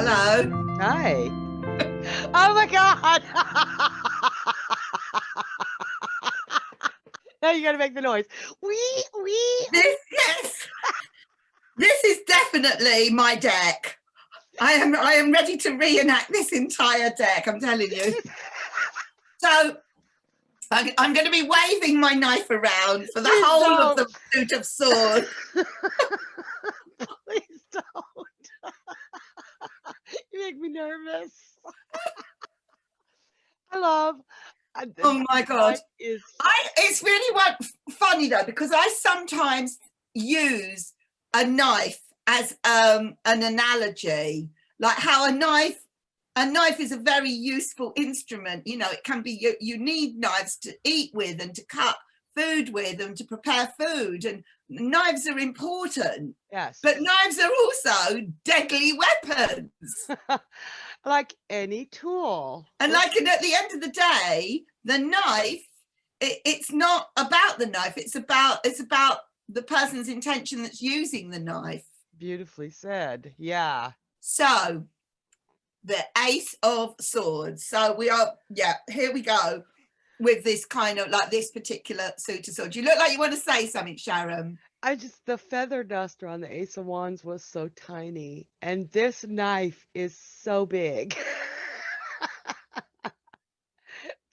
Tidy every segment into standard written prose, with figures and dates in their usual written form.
Hello. Hi. Oh my God. Now you got to make the noise. Wee. This is definitely my deck. I am ready to reenact this entire deck, I'm telling you. So I'm going to be waving my knife around for the Please whole don't. of the suit of swords. Please don't. You make me nervous. I love. Oh my God. Is it's really funny though, because I sometimes use a knife as an analogy, like how a knife is a very useful instrument. You know, it can be, you need knives to eat with and to cut food with and to prepare food, and knives are important. yes, but knives are also deadly weapons. like any tool. And like, and at the end of the day, the knife, it's not about the knife, it's about the person's intention that's using the knife. Beautifully said. Yeah. So the Ace of Swords. So we are, here we go with this kind of like this particular suit of swords. You look like you want to say something, Sharon. The feather duster on the Ace of Wands was so tiny, and this knife is so big.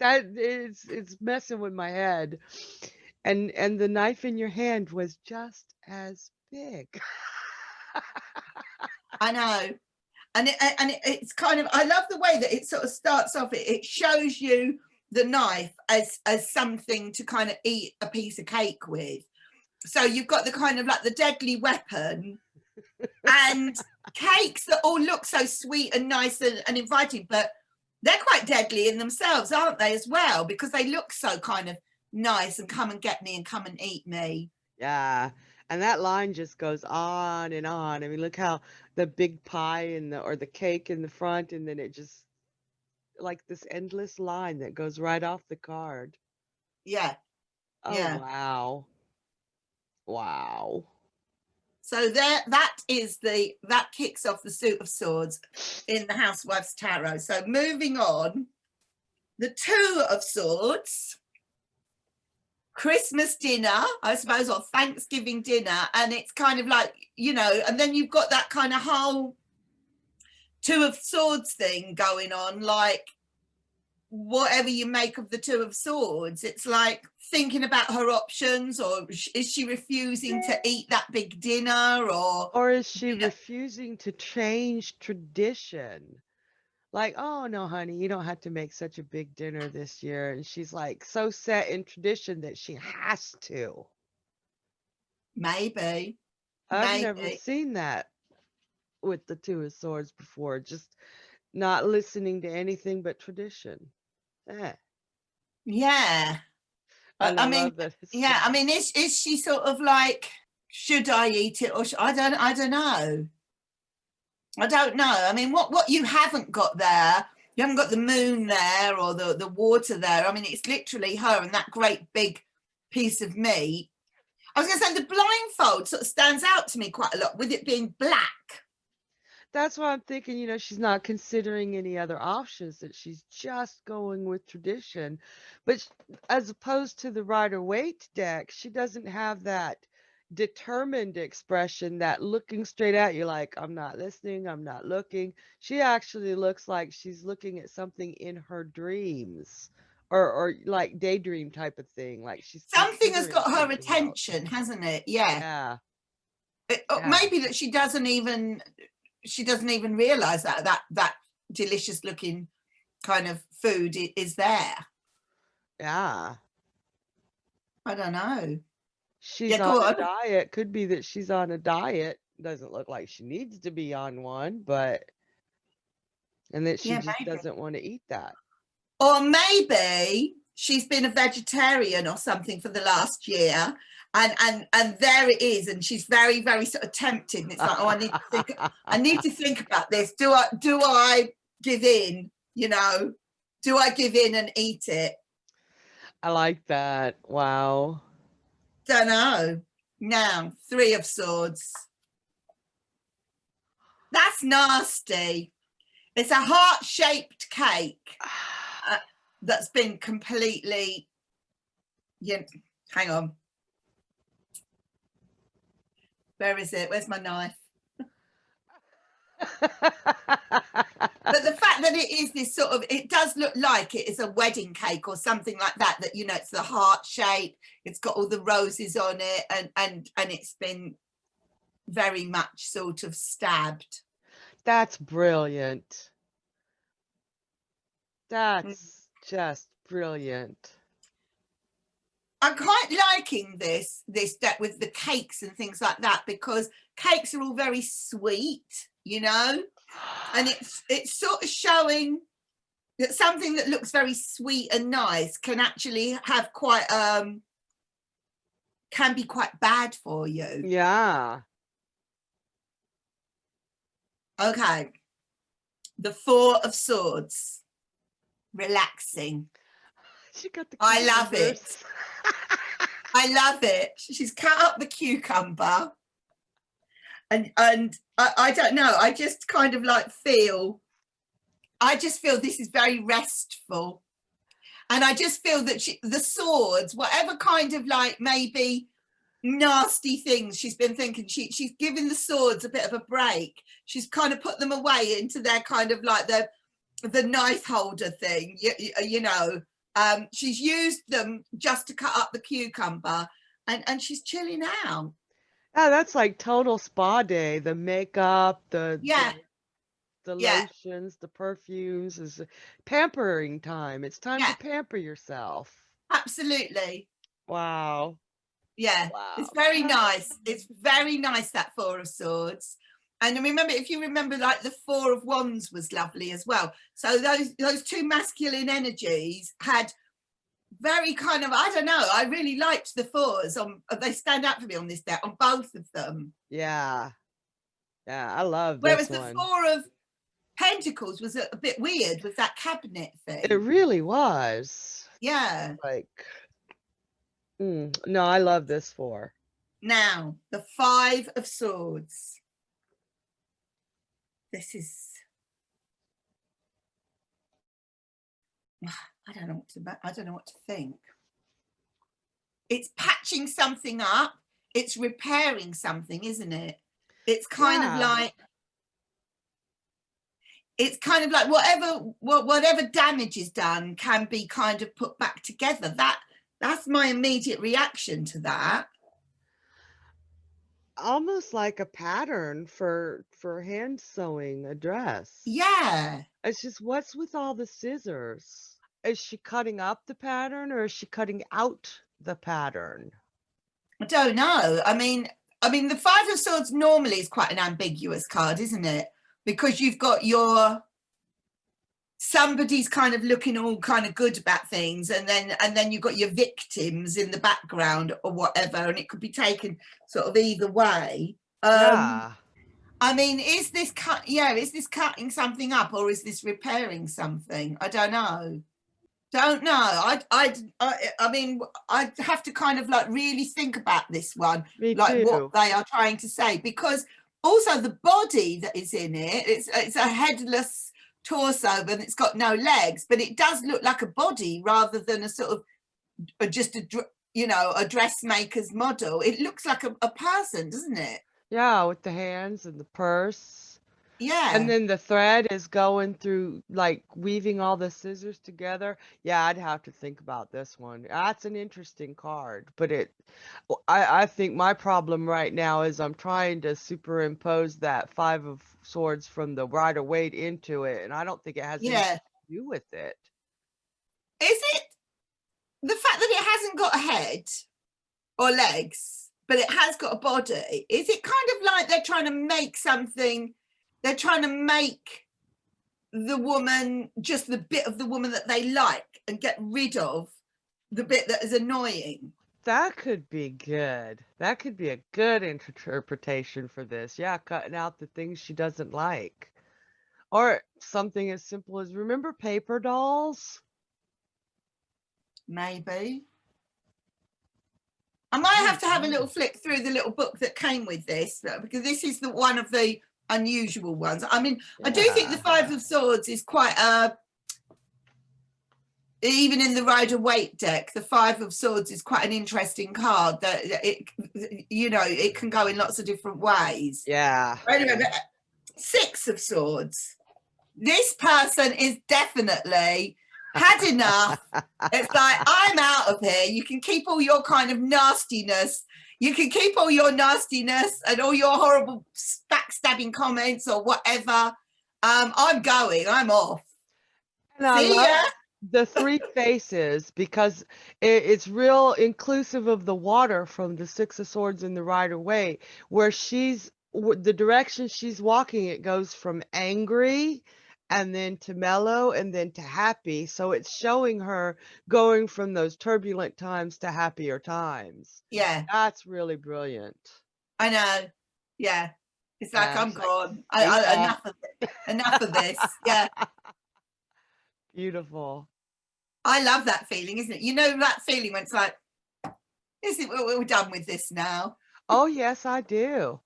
That it's messing with my head. And the knife in your hand was just as big. I know. And it's kind of, I love the way that it sort of starts off. It shows you the knife as something to kind of eat a piece of cake with. So you've got the kind of like the deadly weapon and cakes that all look so sweet and nice and inviting, but they're quite deadly in themselves, aren't they, as well? Because they look so kind of nice and come and get me and come and eat me. Yeah. And that line just goes on and on. I mean, look how the big pie or the cake in the front, and then it just like this endless line that goes right off the card. Yeah. Oh, yeah. wow. Wow. So that kicks off the suit of swords in the Housewives Tarot. So moving on, the Two of Swords, Christmas dinner, I suppose, or Thanksgiving dinner, and it's kind of like, you know, and then you've got that kind of whole Two of Swords thing going on, like whatever you make of the Two of Swords, it's like thinking about her options, or is she refusing to eat that big dinner, or is she refusing to change tradition? Like, oh no, honey, you don't have to make such a big dinner this year. And she's like so set in tradition that she has to. Maybe. I've never seen that with the Two of Swords before. Just not listening to anything but tradition. Yeah. I mean, yeah. I mean, is she sort of like, should I eat it, or I don't know. I don't know. I mean, what you haven't got there, you haven't got the moon there or the water there. I mean, it's literally her and that great big piece of meat. I was going to say the blindfold sort of stands out to me quite a lot with it being black. That's why I'm thinking, you know, she's not considering any other options, that she's just going with tradition. But as opposed to the Rider-Waite deck, she doesn't have that determined expression, that looking straight at you like, I'm not listening, I'm not looking. She actually looks like she's looking at something in her dreams, or like daydream type of thing. Like something has got her attention, hasn't it? Yeah. Maybe that she doesn't even realize that delicious looking kind of food is there. Yeah. I don't know. She's on a diet. Could be that she's on a diet. Doesn't look like she needs to be on one, and that she just doesn't want to eat that. Or maybe she's been a vegetarian or something for the last year, and there it is, and she's very, very sort of tempted. And it's like, oh, I need to think about this. Do I give in? You know, do I give in and eat it? I like that. Wow. Don't know. Now, Three of Swords. That's nasty. It's a heart-shaped cake that's been completely, hang on. Where is it? Where's my knife? But the fact that it is this sort of, it does look like it is a wedding cake or something like that, that, it's the heart shape, it's got all the roses on it, and it's been very much sort of stabbed. That's brilliant. That's just brilliant. I'm quite liking this deck with the cakes and things like that, because cakes are all very sweet, and it's sort of showing that something that looks very sweet and nice can actually have can be quite bad for you. Yeah. Okay. The Four of Swords. Relaxing. She got the I love it. cucumbers. I love it. She's cut up the cucumber. And I don't know, I just kind of like feel this is very restful. And I just feel that the swords, whatever kind of like maybe nasty things she's been thinking, she's giving the swords a bit of a break. She's kind of put them away into their kind of like the knife holder thing, she's used them just to cut up the cucumber, and she's chilling out. Yeah, that's like total spa day. The makeup, the Yeah. lotions, the perfumes, is pampering time. It's time to pamper yourself. Absolutely. Wow. Yeah. Wow. It's very nice. It's very nice, that Four of Swords. And remember, if you remember, like the Four of Wands was lovely as well. So those two masculine energies had very kind of, I don't know, I really liked the fours. They stand out for me on this deck, on both of them. Yeah. Yeah, I love Whereas this the one. Four of Pentacles was a bit weird with that cabinet thing. It really was. Yeah. Like, no, I love this four. Now, the Five of Swords. This is, I don't know what to think. It's patching something up. It's repairing something, isn't it? It's kind of like, whatever damage is done can be kind of put back together. That's my immediate reaction to that. Almost like a pattern for hand sewing a dress. Yeah. It's just, what's with all the scissors? Is she cutting up the pattern, or is she cutting out the pattern? I don't know. I mean, the Five of Swords normally is quite an ambiguous card, isn't it? Because you've got somebody's kind of looking all kind of good about things, and then you've got your victims in the background or whatever, and it could be taken sort of either way. Yeah. I mean, is this cutting something up, or is this repairing something? I don't know. I mean, I have to kind of like really think about this one. Me like too. What they are trying to say, because also the body that is in it, it's a headless torso, and it's got no legs, but it does look like a body rather than a sort of just a dressmaker's model. It looks like a person, doesn't it? Yeah, with the hands and the purse. Yeah. And then the thread is going through, like, weaving all the scissors together. Yeah, I'd have to think about this one. That's an interesting card, but I think my problem right now is I'm trying to superimpose that Five of Swords from the Rider-Waite into it, and I don't think it has anything to do with it. Is it the fact that it hasn't got a head or legs, but it has got a body? Is it kind of like they're trying to make something? They're trying to make the woman just the bit of the woman that they like, and get rid of the bit that is annoying. That could be good. That could be a good interpretation for this. Yeah, cutting out the things she doesn't like. Or something as simple as, remember paper dolls? Maybe. I might have to have a little flick through the little book that came with this, because this is one of the unusual ones. I mean, I do think the Yeah. Five of Swords is quite even in the Rider-Waite deck, the Five of Swords is quite an interesting card. That it, you know, it can go in lots of different ways. Yeah. Anyway, but Six of Swords. This person is definitely had enough. It's like, I'm out of here. You can keep all your kind of nastiness. You can keep all your nastiness and all your horrible backstabbing comments or whatever. I'm going. I'm off. And I See love ya. the three faces because it's real inclusive of the water from the Six of Swords and the Rider-Waite, where the direction she's walking, it goes from angry and then to mellow and then to happy. So it's showing her going from those turbulent times to happier times. Yeah, That's really brilliant. I know. Yeah. It's like, Yeah, I'm it's like, gone. see ya. Enough of it. Enough of this. Yeah. Beautiful. I love that feeling, isn't it? You know, that feeling when it's like, is it, we're done with this now. Oh, yes, I do.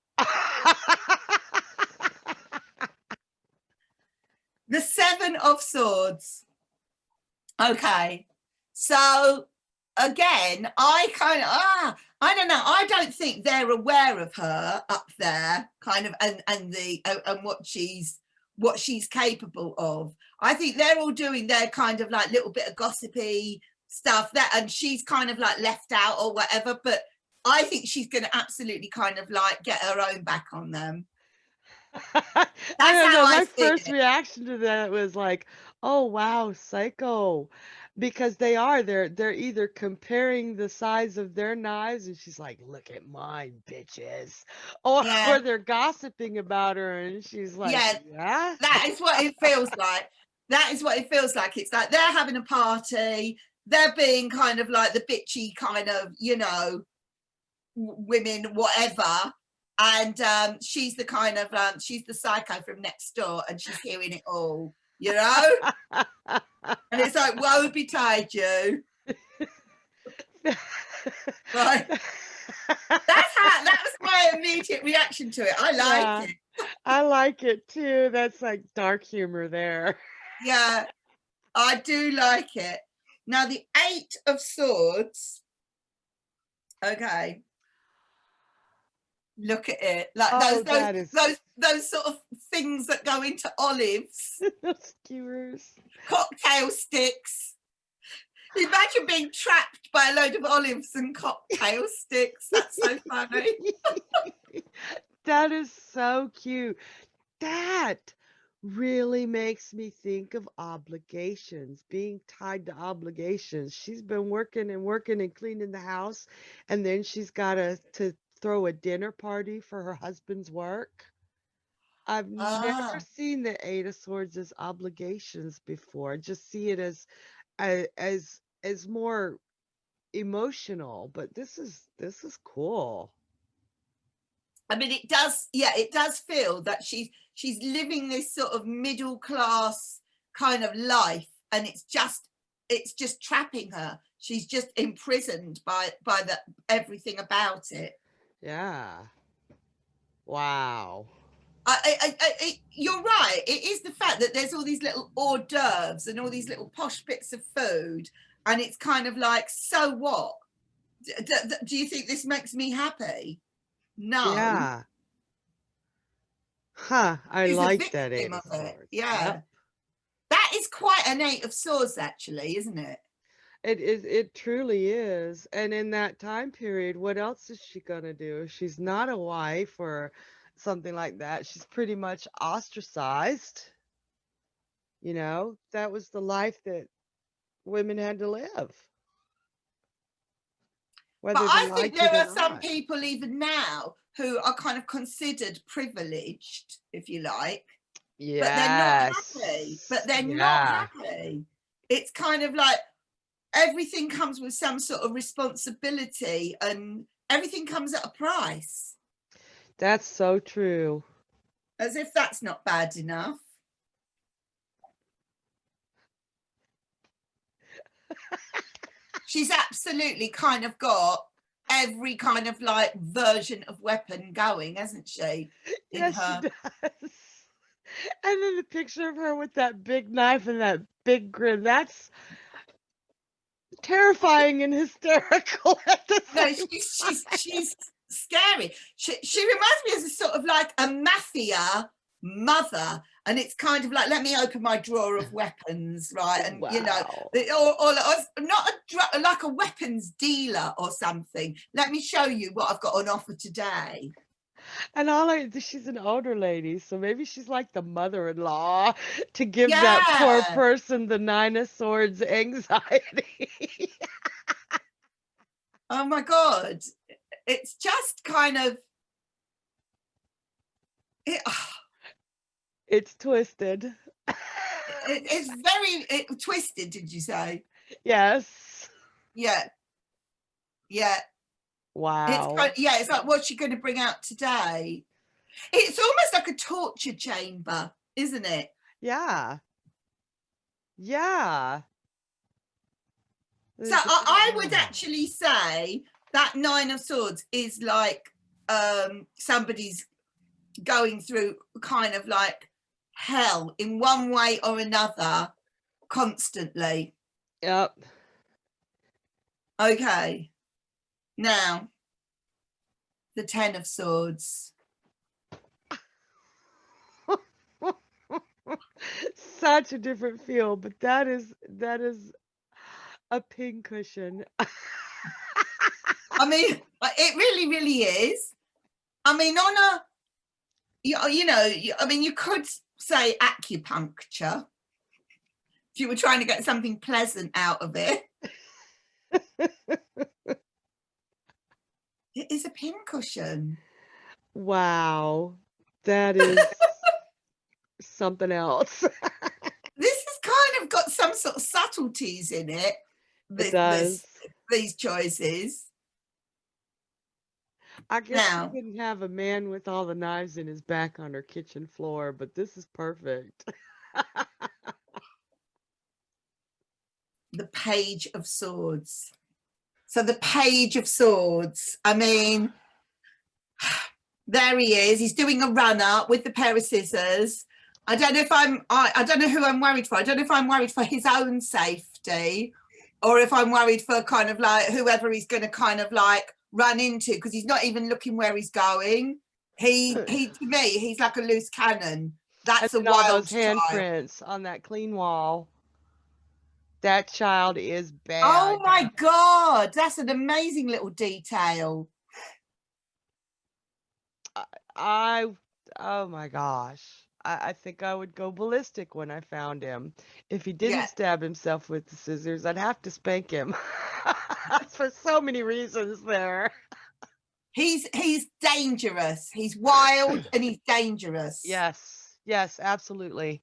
The Seven of Swords. Okay. So again, I don't know. I don't think they're aware of her up there, kind of, and what she's capable of. I think they're all doing their kind of like little bit of gossipy stuff and she's kind of like left out or whatever. But I think she's going to absolutely kind of like get her own back on them. I That's don't how know. I My see first it. reaction to that was like, "Oh wow, psycho," because they're either comparing the size of their knives, and she's like, "Look at mine, bitches," or Yeah, or they're gossiping about her, and she's like, yeah. "Yeah." That is what it feels like. That is what it feels like. It's like they're having a party. They're being kind of like the bitchy kind of, you know, women, whatever. And she's the kind of, she's the psycho from next door and she's hearing it all, you know? And it's like, woe betide you. Right. That was my immediate reaction to it. I Yeah, liked it. I like it too. That's like dark humor there. Yeah, I do like it. Now, the Eight of Swords. Okay. Look at it. Like Oh, that is those sort of things that go into olives. skewers. Cocktail sticks. Imagine being trapped by a load of olives and cocktail sticks. That's so funny. That is so cute. That really makes me think of obligations, being tied to obligations. She's been working and working and cleaning the house, and then she's got to throw a dinner party for her husband's work. I've never Ah, seen the Eight of Swords as obligations before. I just see it as more emotional, but this is cool. I mean, it does. Yeah, it does feel that she's living this sort of middle class kind of life, and it's just trapping her. She's just imprisoned by the everything about it. Yeah. Wow. You're right. It is the fact that there's all these little hors d'oeuvres and all these little posh bits of food, and it's kind of like, so what? Do you think this makes me happy? No. Yeah. Huh. I She's a like that victim Eight of of it. Swords. Yeah. Yep. That is quite an Eight of Swords, actually, isn't it? It truly is. And in that time period, what else is she gonna do? She's not a wife or something like that. She's pretty much ostracized. That was the life that women had to live, But whether they I think liked it there or are some not. people even now who are kind of considered privileged, if you like, but they're not happy. Yes. But they're not Yeah. happy. It's kind of like everything comes with some sort of responsibility and everything comes at a price, That's so true. as if that's not bad enough. She's absolutely kind of got every kind of like version of weapon going, hasn't she, in Yes, she her? does. And then the picture of her with that big knife and that big grin. That's terrifying and hysterical at the No, same time. she's scary. She reminds me of a sort of like a mafia mother, and it's kind of like, let me open my drawer of weapons, right? And you know, Wow. or not like a weapons dealer or something. Let me show you what I've got on offer today. And she's an older lady, so maybe she's like the mother-in-law to give that poor Yeah. person the Nine of Swords anxiety. Oh my God. It's just kind of it, It's twisted. it's very twisted, did you say? Yes. Yeah. Yeah. Wow. It's like, what's she going to bring out today? It's almost like a torture chamber, isn't it? Yeah. Yeah. So I would actually say that Nine of Swords is like somebody's going through kind of like hell in one way or another constantly. Yep. Okay. Now, the Ten of Swords. Such a different feel, but that is a pincushion. I mean, it really, really is. I mean, on a, you know, I mean, you could say acupuncture if you were trying to get something pleasant out of it. It is a pincushion. Wow. That is something else. This has kind of got some sort of subtleties in it. It does. These choices. I guess you Now, couldn't have a man with all the knives in his back on her kitchen floor, but this is perfect. the Page of Swords. So the Page of Swords, I mean, there he is. He's doing a run-up with the pair of scissors. I don't know who I'm worried for. I don't know if I'm worried for his own safety or if I'm worried for kind of like whoever he's going to kind of like run into, because he's not even looking where he's going. He to me, he's like a loose cannon. That's a And all wild those child. handprints on that clean wall. That child is bad. Oh my God, that's an amazing little detail. Oh my gosh. I think I would go ballistic when I found him. If he didn't stab himself with the scissors, I'd have to spank him. For so many reasons there. He's dangerous. He's wild and he's dangerous. Yes. Yes, absolutely.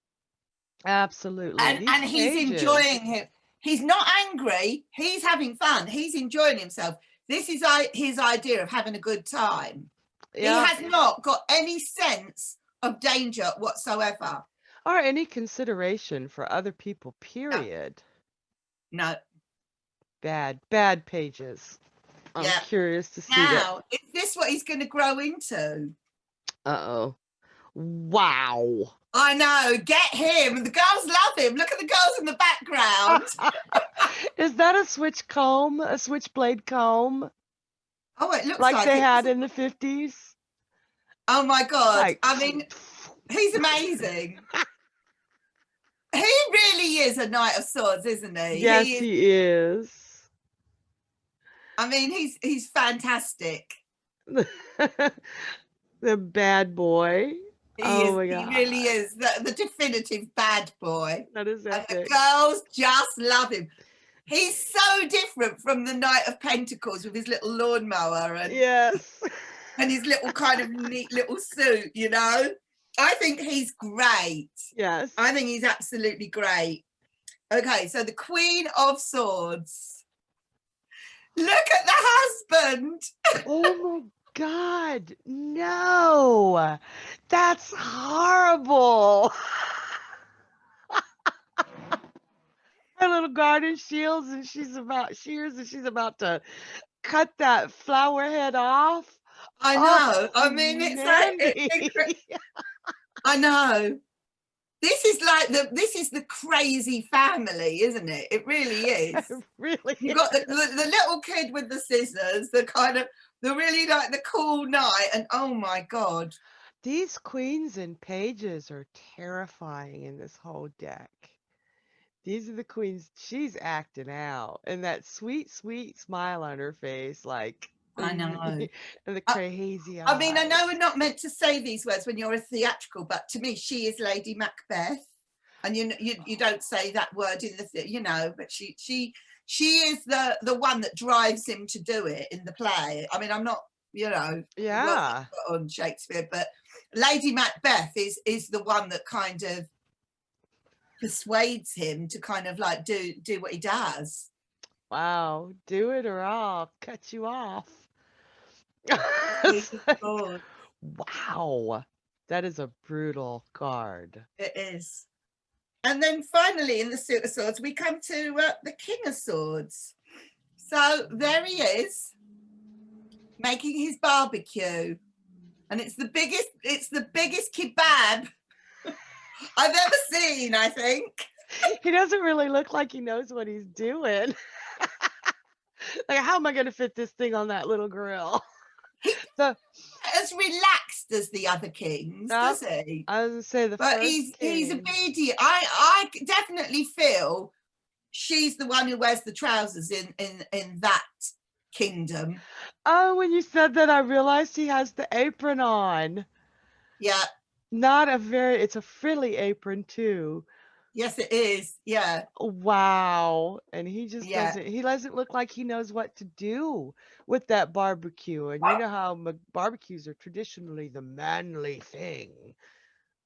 Absolutely. And he's enjoying it. He's not angry. He's having fun. He's enjoying himself. This is his idea of having a good time. Yep. He has not got any sense of danger whatsoever. Or any consideration for other people, period. No. Bad pages. I'm curious to see that. Now, is this what he's going to grow into? Uh-oh. Wow. I know. Get him. The girls love him. Look at the girls in the background. Is that a switchblade comb? Oh, it looks like they had in the 50s. Oh my God. I mean, he's amazing. He really is a Knight of Swords, isn't he? Yes, he is. I mean, he's fantastic. The bad boy. Oh my God. He really is the definitive bad boy. That is epic. And the girls just love him. He's so different from the Knight of Pentacles with his little lawnmower and and his little kind of neat little suit, you know. I think he's great. Yes. I think he's absolutely great. Okay, so the Queen of Swords. Look at the husband. Oh my God, no, that's horrible. Her little garden shears and she's about to cut that flower head off. I know. I mean, it's Mandy. Like I know. This is like this is the crazy family, isn't it? It really is. It really You've got the little kid with the scissors, the really like the cool knight, and oh my god. These queens and pages are terrifying in this whole deck. These are the queens. She's acting out, and that sweet, sweet smile on her face, like, I know. and the crazy I mean, I know eyes. we're not meant to say these words when you're a theatrical, but to me, she is Lady Macbeth, and you don't say that word in the but she is the one that drives him to do it in the play. I mean, I'm not Yeah. on Shakespeare, but Lady Macbeth is the one that kind of persuades him to kind of like do what he does. Wow. Do it or I'll cut you off. It's Like, good. wow. That is a brutal card. It is. And then finally in the Suit of Swords, we come to the King of Swords. So there he is, making his barbecue. And it's the biggest kebab I've ever seen, I think. He doesn't really look like he knows what he's doing. Like, how am I going to fit this thing on that little grill? As relaxed as the other kings, does he? I was going to say but he's obedient. I definitely feel she's the one who wears the trousers in that kingdom. Oh, when you said that, I realized he has the apron on. Yeah. It's a frilly apron too. Yes, it is. Yeah. Wow. And he just Yeah. doesn't look like he knows what to do with that barbecue. And you know how barbecues are traditionally the manly thing.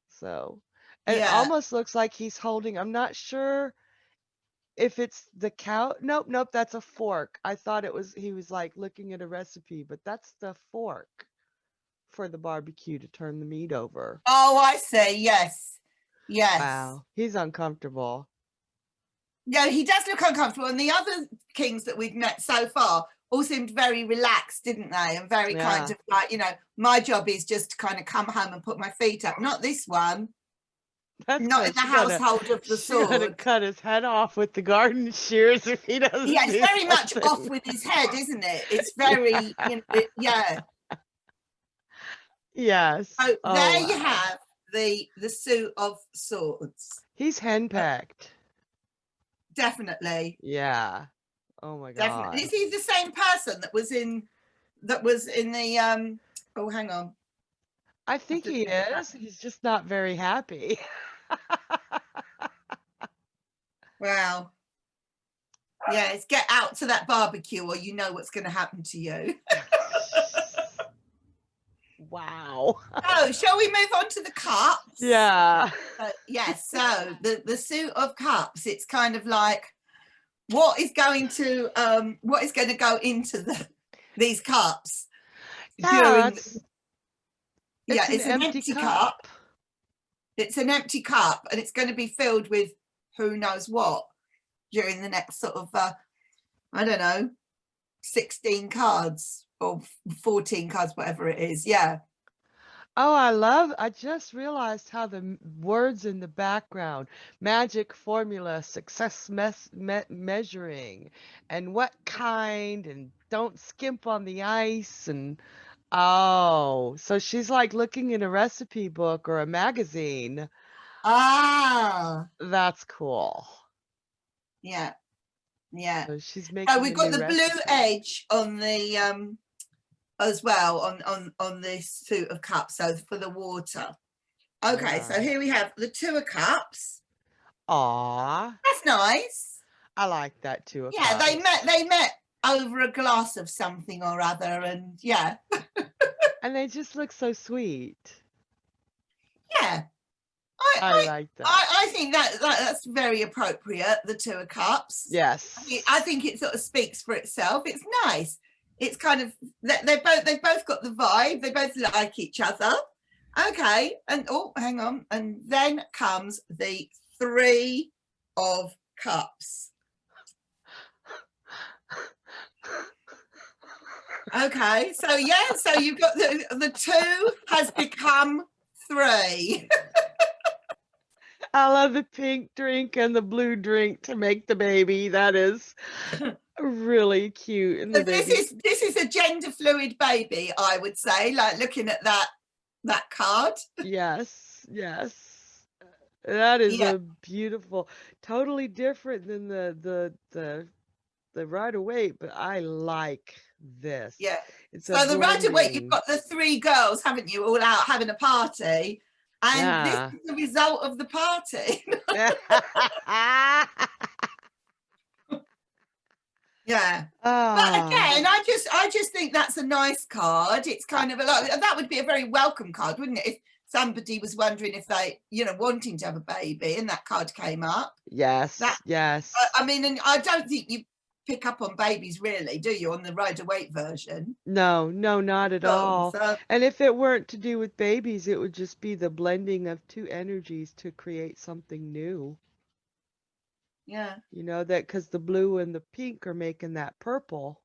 So, and it almost looks like he's holding, I'm not sure if it's the cow. Nope, that's a fork. I thought he was like looking at a recipe, but that's the fork for the barbecue to turn the meat over. Oh, I see. Yes. Wow. He's uncomfortable. Yeah, he does look uncomfortable. And the other kings that we've met so far all seemed very relaxed, didn't they? And very kind of like, my job is just to kind of come home and put my feet up. Not this one. That's not in the household of the sword. She's gonna cut his head off with the garden shears if he doesn't. Yeah, it's very much off with his head, isn't it? It's very, yeah. Yes. So there you have the Suit of Swords. He's henpecked. Definitely. Yeah. Oh my god. Definitely. Is he the same person that was in the oh, hang on. I think he is. He's just not very happy. Wow. Yes, get out to that barbecue or you know what's going to happen to you. Wow. Oh, shall we move on to the cups? Yeah. Yes, so the Suit of Cups, it's kind of like what is going to go into these cups? Yeah, it's an empty cup. It's an empty cup and it's going to be filled with who knows what during the next sort of I don't know, 16 cards or 14 cards, whatever it is. Yeah. Oh, I just realized how the words in the background, magic formula, success measuring, and what kind, and don't skimp on the ice, and oh, so she's like looking in a recipe book or a magazine. Ah. That's cool. Yeah. Yeah. So she's making. Oh, we've got the blue edge on the as well on this Suit of Cups, so for the water. Okay, so here we have the Two of Cups. Aw, that's nice. I like that too. Yeah, they met over a glass of something or other, and yeah. And they just look so sweet. Yeah, I like that. I think that's very appropriate. The Two of Cups. Yes. I think it sort of speaks for itself. It's nice. It's kind of they've both got the vibe. They both like each other. Okay, and oh, hang on, and then comes the Three of Cups. Okay, so yeah, so you've got the two has become three. I love the pink drink and the blue drink to make the baby. That is really cute. And the So this baby, is a gender fluid baby, I would say, like looking at that card. yes, yes. That is Yeah, a beautiful, totally different than the Rider Waite, but I like this. yeah. It's a So the right away, you've blending. got the three girls, haven't you, all out having a party, and this Yeah. is the result of the party. Yeah. But Ah, again, I just think that's a nice card. It's kind of a lot. That would be a very welcome card, wouldn't it? If somebody was wondering if they, wanting to have a baby, and that card came up. That yes, yes. I mean, and I don't think you pick up on babies really, do you, on the Rider Waite version? No, no, not at So, all. And if it weren't to do with babies, it would just be the blending of two energies to create something new. yeah, You know, that because the blue and the pink are making that purple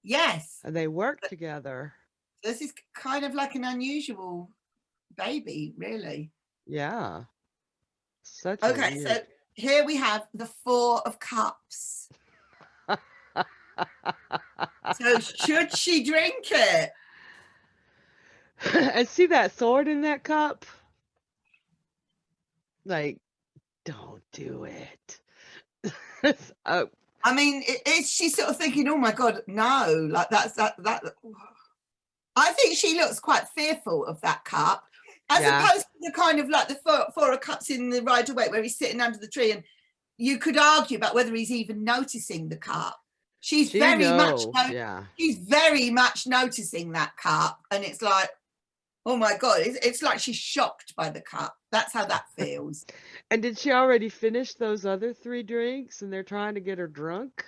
yes. and they work together. This is kind of like an unusual baby, really. Yeah. Such a Okay, so weird. here we have the Four of Cups. So should she drink it? And see that sword in that cup? Like, don't do it. Oh, I mean, is she sort of thinking, oh my God, no, like that. I think she looks quite fearful of that cup, as yeah. opposed to the kind of like the four of cups in the Rider Waite where he's sitting under the tree, and you could argue about whether he's even noticing the cup. She's She very much, knows. Yeah. she's very much noticing that cup, and it's like, oh my God, it's like she's shocked by the cup. That's how that feels. And did she already finish those other 3 drinks and they're trying to get her drunk?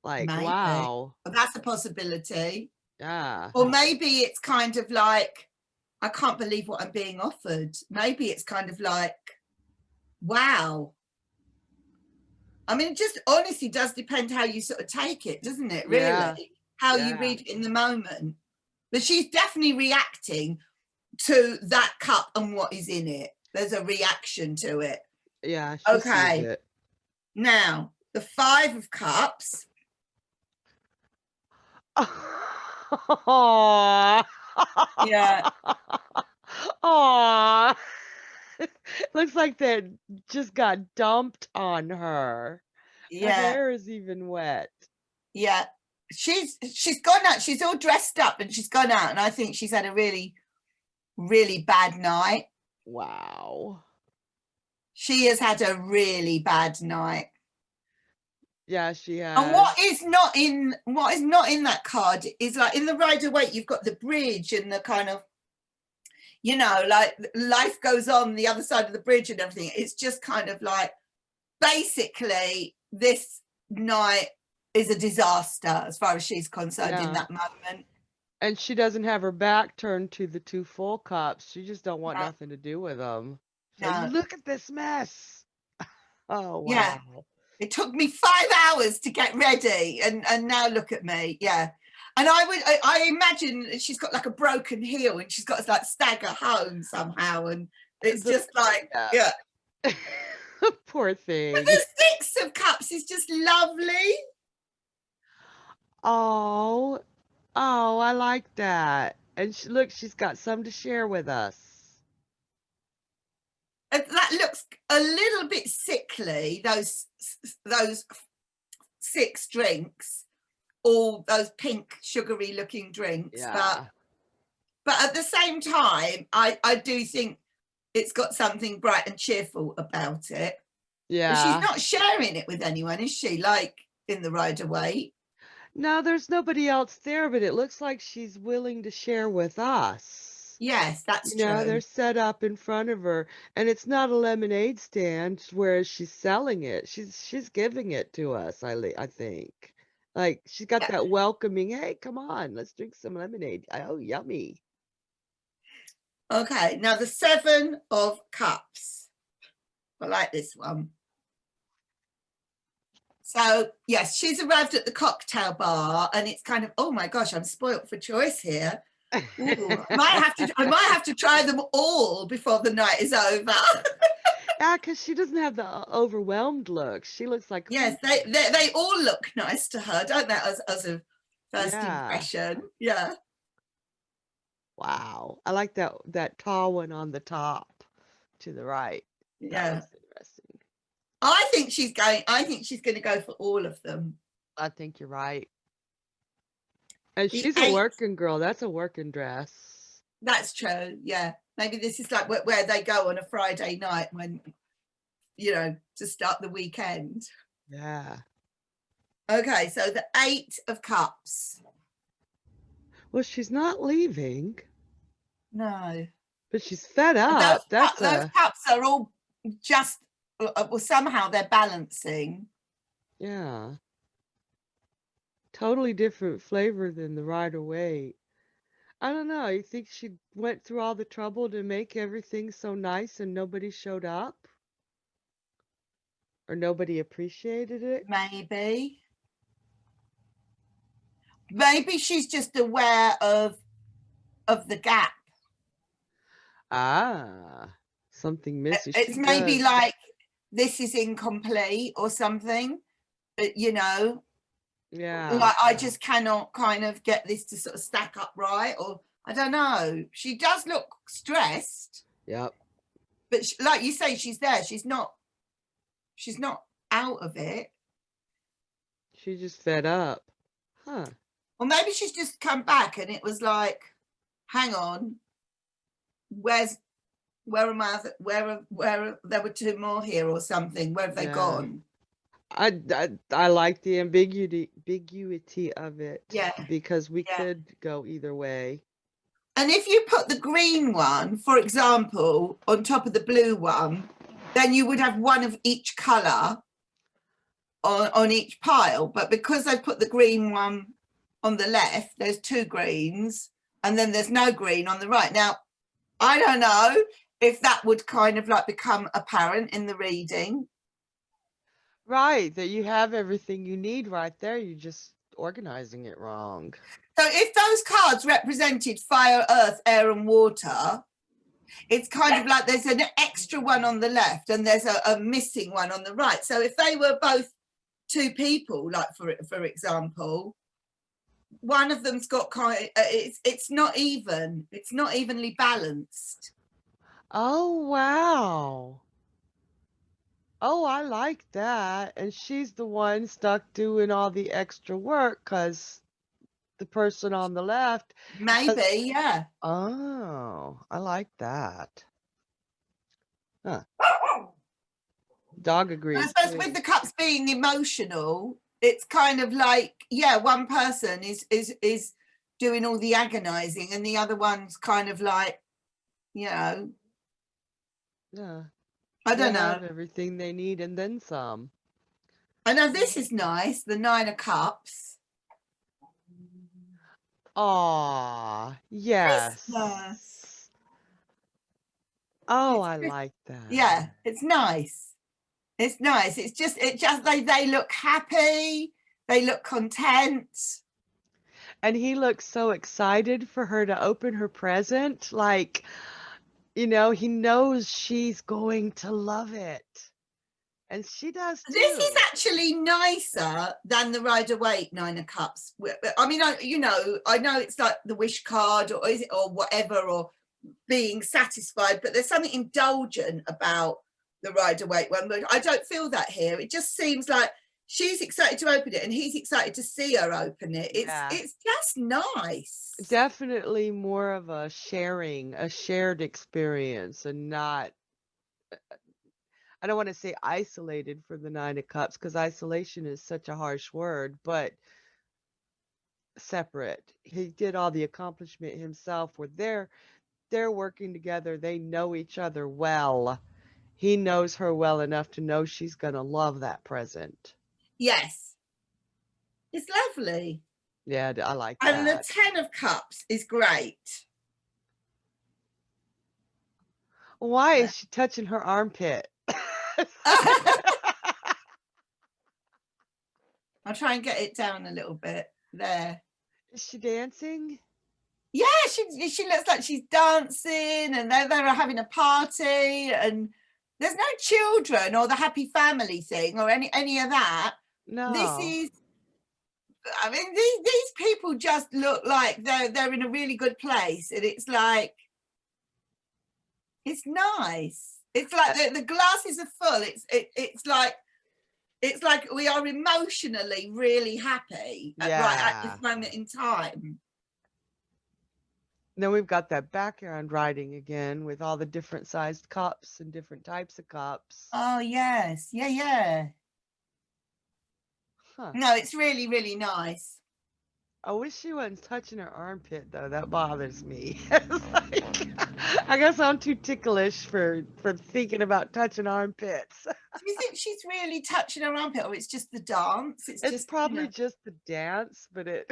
Like, Maybe. wow. But that's a possibility. Yeah. Or maybe it's kind of like, I can't believe what I'm being offered. Maybe it's kind of like, wow. I mean, it just honestly does depend how you sort of take it, doesn't it? Really? Yeah. How you Yeah. read it in the moment. But she's definitely reacting to that cup and what is in it. There's a reaction to it. Yeah, she sees Okay. it. Now, the Five of Cups. Aww. Yeah. Aww. Looks like that just got dumped on her. Her Yeah. hair is even wet. Yeah. She's gone out. She's all dressed up and she's gone out, and I think she's had a really, really bad night. Wow. She has had a really bad night. Yeah, she has. And what is not in that card is, like, in the Rider Waite, you've got the bridge and the kind of, like life goes on the other side of the bridge and everything. It's just kind of like, basically, this night is a disaster as far as she's concerned in that moment. And she doesn't have her back turned to the 2 full cups. She just don't want nothing to do with them. So look at this mess. Oh, wow. Yeah. It took me 5 hours to get ready, and now look at me. Yeah. And I imagine she's got like a broken heel and she's got to like stagger home somehow, and it's just like, yeah. Poor thing. But the Six of Cups is just lovely. Oh, I like that. And look, she's got some to share with us. That looks a little bit sickly, those 6 drinks, all those pink sugary looking drinks. Yeah. But at the same time, I do think it's got something bright and cheerful about it. Yeah. But she's not sharing it with anyone, is she? Like in the Rider Waite. No, there's nobody else there, but it looks like she's willing to share with us. Yes, that's true. They're set up in front of her, and it's not a lemonade stand where she's selling it. She's giving it to us, I think. Like, she's got that welcoming, hey, come on, let's drink some lemonade. Oh, yummy. Okay, now the Seven of Cups. I like this one. So, yes, she's arrived at the cocktail bar, and it's kind of, oh my gosh, I'm spoilt for choice here. Ooh, I might have to try them all before the night is over. Yeah, because she doesn't have the overwhelmed look. She looks like, Yes, they all look nice to her, don't they? As a first yeah. impression. Yeah. Wow. I like that tall one on the top to the right. That Yeah. looks interesting. I think she's going to go for all of them. I think you're right. And The she's a 8, working girl. That's a working dress. that's true. Yeah. Maybe this is like where they go on a Friday night when, to start the weekend. Yeah. Okay, so the 8 of Cups. Well, she's not leaving, No. but she's fed And up. That's those cups are all just, well, somehow they're balancing. yeah. Totally different flavor than the Rider-Waite. I don't know. You think she went through all the trouble to make everything so nice and nobody showed up? Or nobody appreciated it? Maybe she's just aware of the gap. Ah, something missing. It's She maybe does. like this is incomplete or something, but Yeah. like I just cannot kind of get this to sort of stack up right, or I don't know. She does look stressed, Yep. but like you say, she's there. She's not out of it. She's just fed up. Huh. Or maybe she's just come back and it was like, hang on, where am I? Where there were 2 more here or something? Where have they Yeah. gone? I like the ambiguity of it. Yeah. Because we Yeah. could go either way. And if you put the green one, for example, on top of the blue one, then you would have one of each colour on each pile. But because they've put the green one on the left, there's 2 greens, and then there's no green on the right. Now, I don't know if that would kind of like become apparent in the reading. Right, that you have everything you need right there. You're just organizing it wrong. So if those cards represented fire, earth, air, and water, it's kind of like there's an extra one on the left and there's a missing one on the right. So if they were both 2 people, like for example, one of them's got kind of, it's not even. It's not evenly balanced. Oh, wow. Oh, I like that. And she's the one stuck doing all the extra work because the person on the left. Maybe, yeah. Oh, I like that. Huh. Dog agrees. I suppose too. with the cups being emotional, it's kind of like, yeah, one person is doing all the agonizing and the other one's kind of like, Yeah. I don't They know. have everything they need and then some. I know this is nice, the 9 of Cups. Aw, yes. Christmas. Oh, It's I Chris- like that. Yeah, it's nice. It's nice. It's just they look happy. They look content. And he looks so excited for her to open her present. Like, he knows she's going to love it. And she does too. This is actually nicer than the Rider-Waite 9 of Cups. I mean, I know it's like the wish card or is it or whatever, or being satisfied, but there's something indulgent about the Rider-Waite one. But I don't feel that here. It just seems like she's excited to open it and he's excited to see her open it. It's just nice. Definitely more of a shared experience, and not, I don't want to say isolated for the 9 of Cups, because isolation is such a harsh word, but separate. He did all the accomplishment himself, where they're working together. They know each other well. He knows her well enough to know she's going to love that present. Yes. It's lovely. Yeah, I like And that. the 10 of Cups is great. Why is she touching her armpit? I'll try and get it down a little bit there. Is she dancing? Yeah, she looks like she's dancing and they're having a party and there's no children or the happy family thing or any of that. This No. is, I mean, these people just look like they're in a really good place, and it's like, it's nice. It's like the glasses are full. It's like we are emotionally really happy right at this moment in time. Then we've got that background writing again with all the different sized cups and different types of cups. Oh yes, yeah. Huh. No, it's really, really nice. I wish she wasn't touching her armpit though. That bothers me. I guess I'm too ticklish for thinking about touching armpits. Do you think she's really touching her armpit, or it's just the dance? It's just probably just the dance, but it.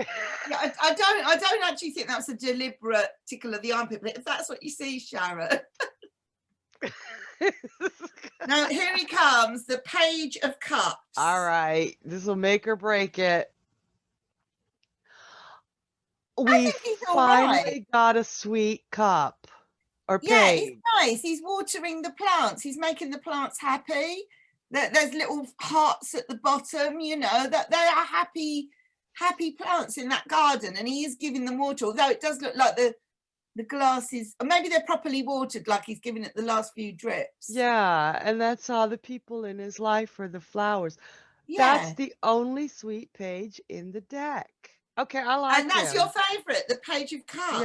Yeah, I don't actually think that's a deliberate tickle of the armpit, but if that's what you see, Sharon. Now here he comes, the Page of Cups. All right, this will make or break it. We finally got a sweet cup or page. Yeah, it's nice. He's watering the plants. He's making the plants happy. There's little hearts at the bottom, you know, that they are happy plants in that garden, and he is giving them water, although it does look like the glasses, or maybe they're properly watered, like he's giving it the last few drips. Yeah, and that's all the people in his life are the flowers. Yeah. That's the only sweet page in the deck. Okay, I like it. And that's your favorite, the Page of Cups.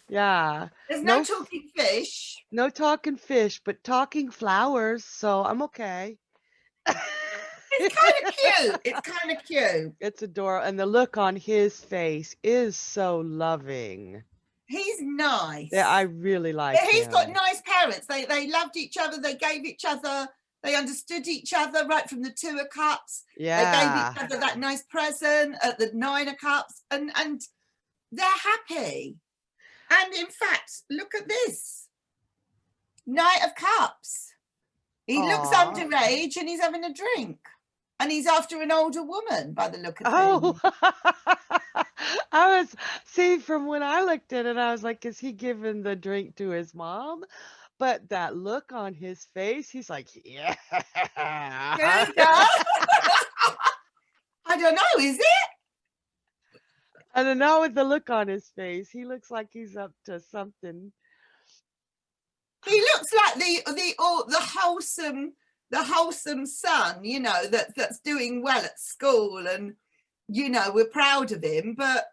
Yeah. There's no talking fish. No talking fish, but talking flowers, so I'm okay. It's kind of cute. It's kind of cute. It's adorable, and the look on his face is so loving. He's nice. Yeah, I really like him. He's got nice parents. They loved each other. They gave each other. They understood each other right from the Two of Cups. Yeah. They gave each other that nice present at the Nine of Cups, and they're happy. And in fact, look at this. Knight of Cups. He looks underage and he's having a drink. And he's after an older woman by the look of things. I was, from when I looked at it, I was like, is he giving the drink to his mom? But that look on his face, he's like, yeah. I don't know, is it? I don't know, with the look on his face. He looks like he's up to something. He looks like the wholesome son, you know, that's doing well at school, and you know, we're proud of him, but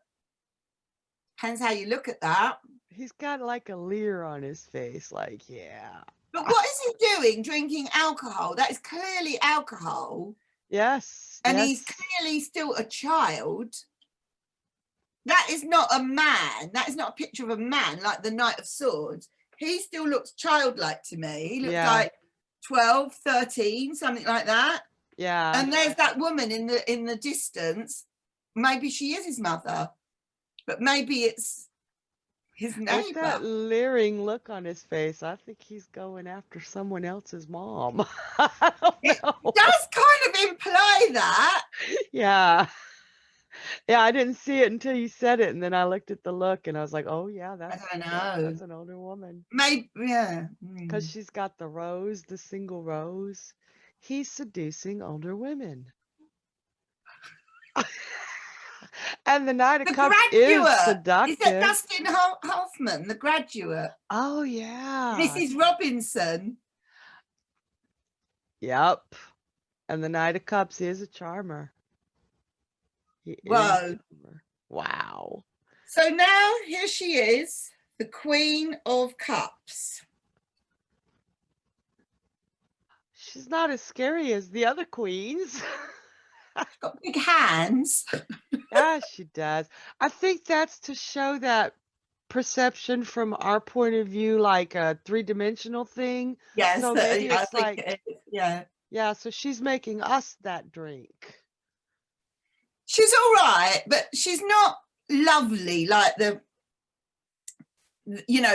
depends how you look at that. He's got like a leer on his face, like, yeah. But what is he doing? Drinking alcohol? That is clearly alcohol. Yes. And he's clearly still a child. That is not a man. That is not a picture of a man like the Knight of Swords. He still looks childlike to me. He looks like 12, 13, something like that. Yeah. And there's that woman in the distance. Maybe she is his mother, but maybe it's his neighbor. With that leering look on his face, I think he's going after someone else's mom. I don't know. It does kind of imply that. Yeah. Yeah, I didn't see it until you said it, and then I looked at the look, and I was like, "Oh yeah, that's an older woman." Maybe, yeah, because she's got the rose, the single rose. He's seducing older women, and the Knight of Cups is seductive. Is that Dustin Hoffman, The Graduate? Oh yeah, Mrs. Robinson. Yep, and the Knight of Cups is a charmer. Whoa. Wow. So now here she is, the Queen of Cups. She's not as scary as the other queens. She's got big hands. Yeah, she does. I think that's to show that perception from our point of view, like a three-dimensional thing. Yes, so maybe it's like it is. Yeah. So she's making us that drink. She's all right, but she's not lovely like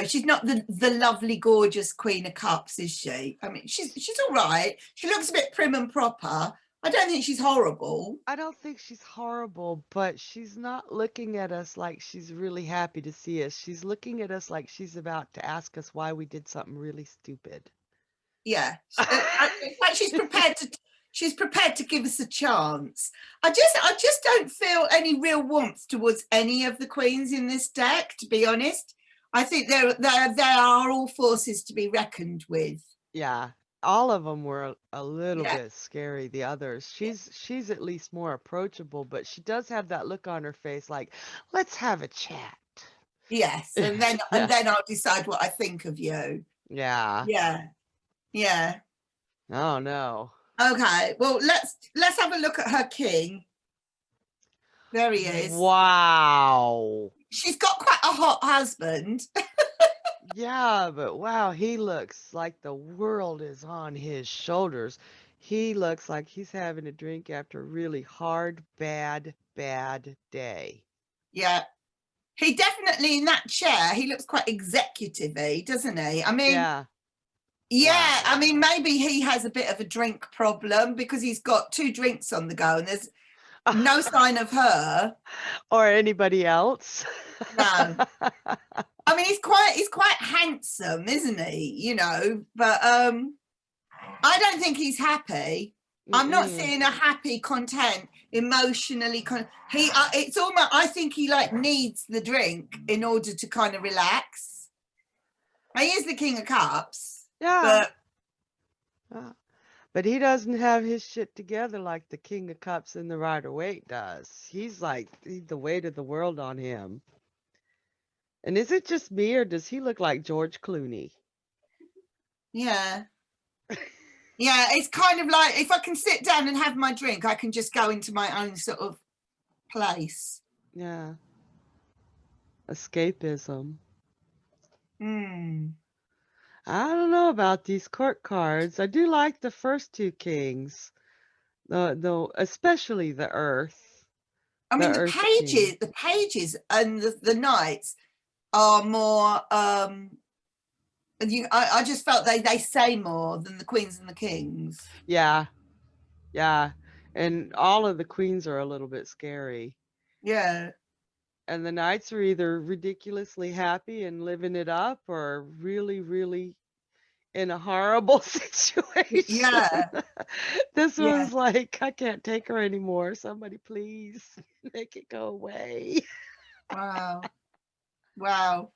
she's not the lovely, gorgeous Queen of Cups, is she? I mean, she's all right. She looks a bit prim and proper. I don't think she's horrible. I don't think she's horrible, but she's not looking at us like she's really happy to see us. She's looking at us like she's about to ask us why we did something really stupid. Yeah. In fact, she's prepared to give us a chance. I just don't feel any real warmth towards any of the queens in this deck, to be honest. I think they are all forces to be reckoned with. Yeah, all of them were a little Yeah. bit scary. The others, she's at least more approachable, but she does have that look on her face like, let's have a chat. Yes, and then I'll decide what I think of you. Yeah. Yeah. Yeah. Oh no. Okay. Well, let's have a look at her king. There he is. Wow. She's got quite a hot husband. Yeah, but wow, he looks like the world is on his shoulders. He looks like he's having a drink after a really hard, bad day. Yeah. He definitely, in that chair, he looks quite executive-y, doesn't he? I mean, Yeah. yeah, Wow. I mean, maybe he has a bit of a drink problem because he's got 2 drinks on the go and there's no sign of her. Or anybody else. No. I mean, he's quite handsome, isn't he? You know, but I don't think he's happy. I'm not seeing a happy, content, emotionally it's almost, I think he like needs the drink in order to kind of relax. He is the King of Cups. Yeah. But But he doesn't have his shit together like the King of Cups and the Rider-Waite does. He's like the weight of the world on him. And is it just me or does he look like George Clooney? yeah. Yeah, it's kind of like if I can sit down and have my drink, I can just go into my own sort of place. Yeah. Escapism. I don't know about these court cards. I do like the first 2 kings. Especially the Earth. I mean, King. the pages and the knights are more I just felt they say more than the queens and the kings. Yeah. Yeah. And all of the queens are a little bit scary. Yeah. And the knights are either ridiculously happy and living it up or really, really in a horrible situation. Yeah. This Yeah. one's like, I can't take her anymore. Somebody please make it go away. Wow. Wow.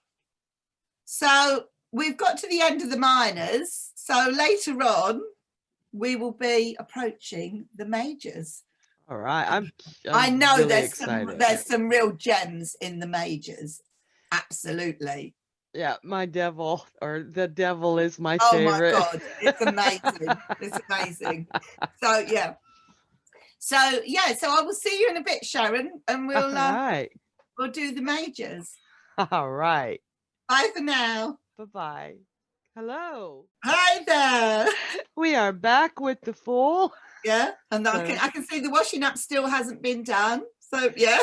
So we've got to the end of the minors. So later on, we will be approaching the majors. All right. I know really there's some real gems in the majors. Absolutely. Yeah, my devil or the devil is my Oh favorite. my God, it's amazing. It's amazing. So yeah. So I will see you in a bit, Sharon, and we'll we'll do the majors. All right. Bye for now. Bye-bye. Hello. Hi there. We are back with the Fool. Yeah, and so, I can see the washing up still hasn't been done. So yeah.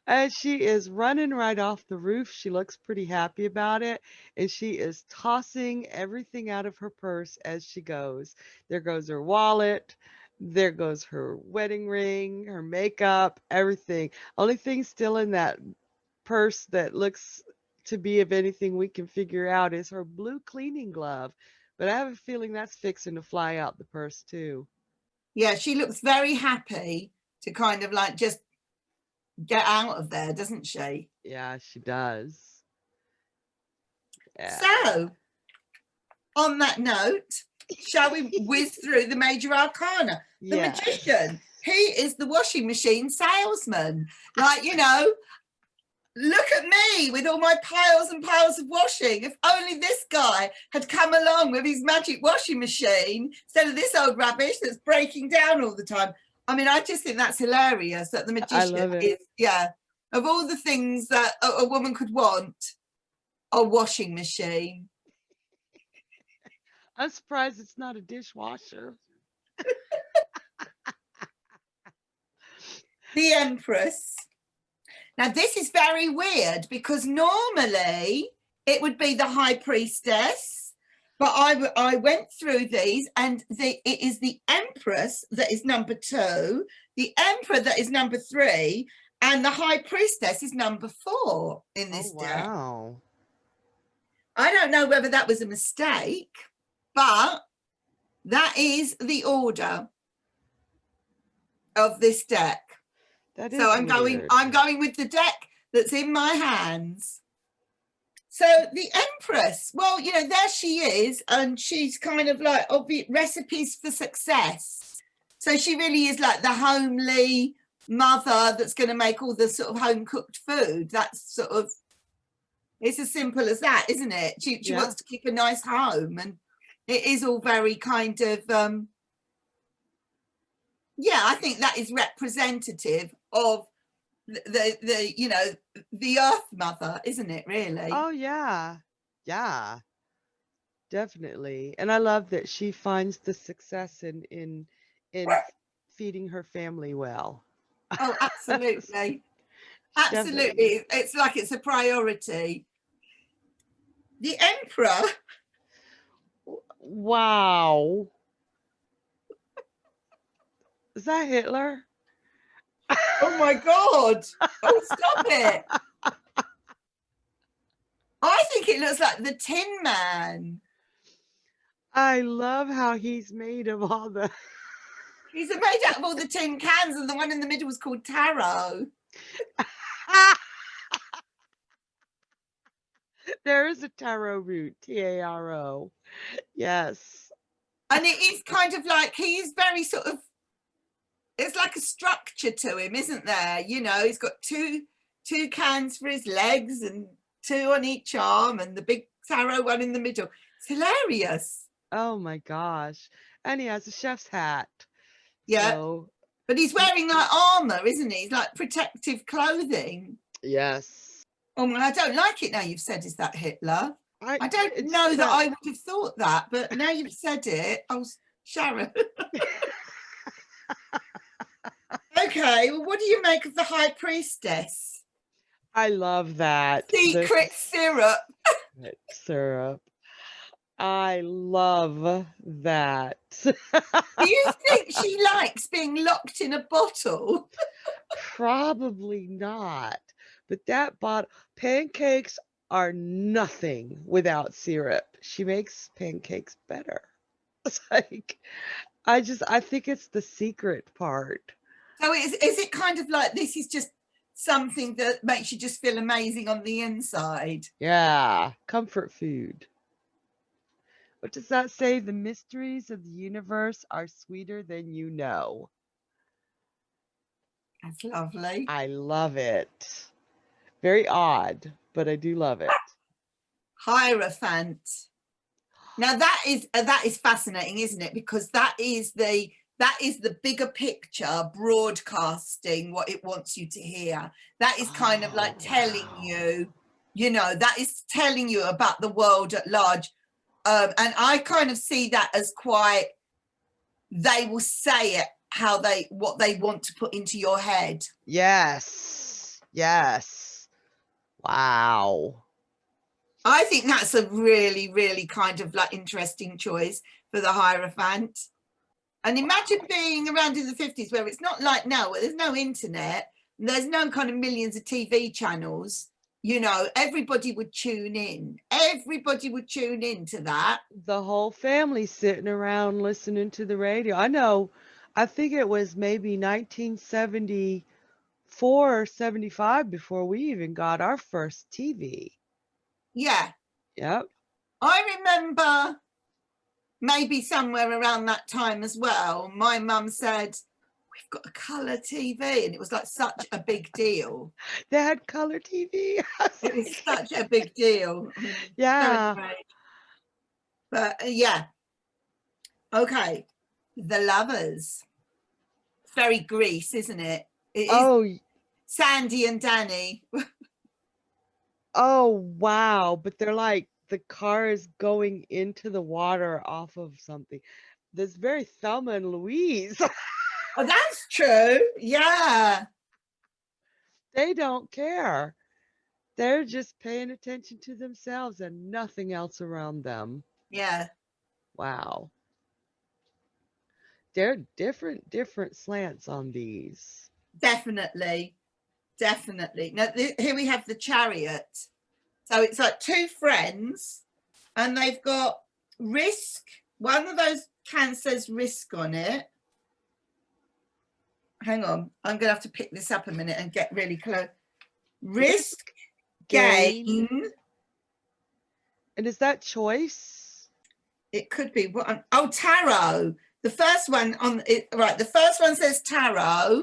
And she is running right off the roof. She looks pretty happy about it. And she is tossing everything out of her purse as she goes. There goes her wallet. There goes her wedding ring, her makeup, everything. Only thing still in that purse that looks to be of anything we can figure out is her blue cleaning glove. But I have a feeling that's fixing to fly out the purse too. Yeah, she looks very happy to kind of like just get out of there, doesn't she? Yeah, she does. Yeah. So, on that note, shall we whiz through the Major Arcana? The Magician. He is the washing machine salesman. Like, you know, look at me with all my piles and piles of washing. If only this guy had come along with his magic washing machine instead of this old rubbish that's breaking down all the time. I mean, I just think that's hilarious that the Magician is, of all the things that a woman could want, a washing machine. I'm surprised it's not a dishwasher. The Empress. Now, this is very weird because normally it would be the High Priestess, but I went through these and it is the Empress that is number 2, the Emperor that is number 3, and the High Priestess is number 4 in this deck. Wow. I don't know whether that was a mistake, but That is the order of this deck. That So is weird. I'm going with the deck that's in my hands. So the Empress, well, you know, there she is, and she's kind of like recipes for success. So she really is like the homely mother that's going to make all the sort of home cooked food. That's sort of, it's as simple as that, isn't it? She wants to keep a nice home, and it is all very kind of yeah, I think that is representative of the you know, the Earth Mother, isn't it, really? Oh yeah. Yeah. Definitely. And I love that she finds the success in feeding her family well. Oh, absolutely. Definitely. Absolutely. It's like it's a priority. The Emperor. Wow. Is that Hitler? Oh my God. Oh, stop it. I think it looks like the Tin Man. I love how he's made of all the He's made out of all the tin cans, and the one in the middle was called Tarot. There is a taro root, Taro. Yes. And it is kind of like, he's very sort of, it's like a structure to him, isn't there? You know, he's got two cans for his legs and two on each arm, and the big tarot one in the middle. It's hilarious. Oh my gosh. And he has a chef's hat. Yeah. So, but he's wearing like armor, isn't he? He's like protective clothing. yes. Oh, well, I don't like it now you've said, is that Hitler? I don't know that I would have thought that, but now you've said it. Oh, Sharon. Okay, well, what do you make of the High Priestess? I love that. Secret syrup. Syrup. I love that. Do you think she likes being locked in a bottle? Probably not. But that pancakes are nothing without syrup. She makes pancakes better. It's like, I think it's the secret part. So is it kind of like, this is just something that makes you just feel amazing on the inside? Yeah, comfort food. What does that say? The mysteries of the universe are sweeter than you know. That's lovely. I love it. Very odd, but I do love it. Hierophant. Now that is fascinating, isn't it? Because that is the bigger picture, broadcasting what it wants you to hear. That is kind of like telling you, you know, that is telling you about the world at large. And I kind of see that as quite, they will say it what they want to put into your head. Yes. Yes. Wow. I think that's a really, really kind of like interesting choice for the Hierophant. And imagine being around in the 50s where it's not like now, where there's no internet, there's no kind of millions of TV channels. You know, everybody would tune in. Everybody would tune in to that. The whole family sitting around listening to the radio. I think it was maybe 1974 or 75 before we even got our first TV. Yeah. Yep. I remember maybe somewhere around that time as well, my mum said, we've got a colour TV, and it was like such a big deal. They had color TV. It was such a big deal. I mean, yeah. But yeah. Okay. The Lovers. It's very Greece, isn't it? It is Sandy and Danny. Oh, wow. But they're like, the car is going into the water off of something. That's very Thelma and Louise. Oh, that's true. Yeah. They don't care. They're just paying attention to themselves and nothing else around them. Yeah. Wow. They're different slants on these. Definitely. Definitely. Now, here we have the Chariot. So it's like two friends, and they've got risk. One of those Cancer's risk on it. Hang on, I'm gonna have to pick this up a minute and get really close. Risk, gain. And is that choice? It could be what? Oh, tarot. The first one on it, right? The first one says tarot,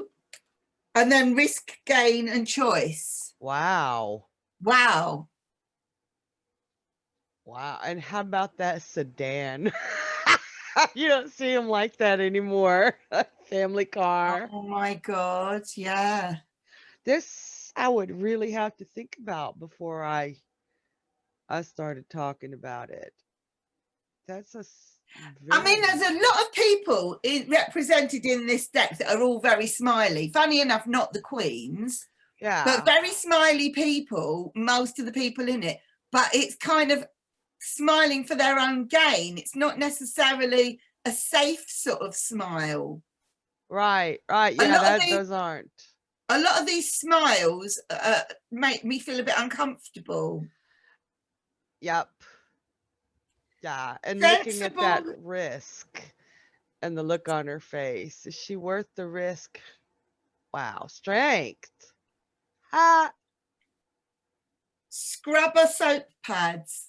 and then risk, gain, and choice. Wow. Wow. Wow. And how about that sedan? You don't see them like that anymore. Family car. Oh my God. Yeah. This I would really have to think about before I started talking about it. That's I mean, there's a lot of people represented in this deck that are all very smiley. Funny enough, not the queens, but very smiley people, most of the people in it. But it's kind of smiling for their own gain. It's not necessarily a safe sort of smile. Right. Yeah, those aren't. A lot of these smiles make me feel a bit uncomfortable. Yep. Yeah, and Sensible. looking at that risk and the look on her face, is she worth the risk? Wow, strength. Scrubber soap pads.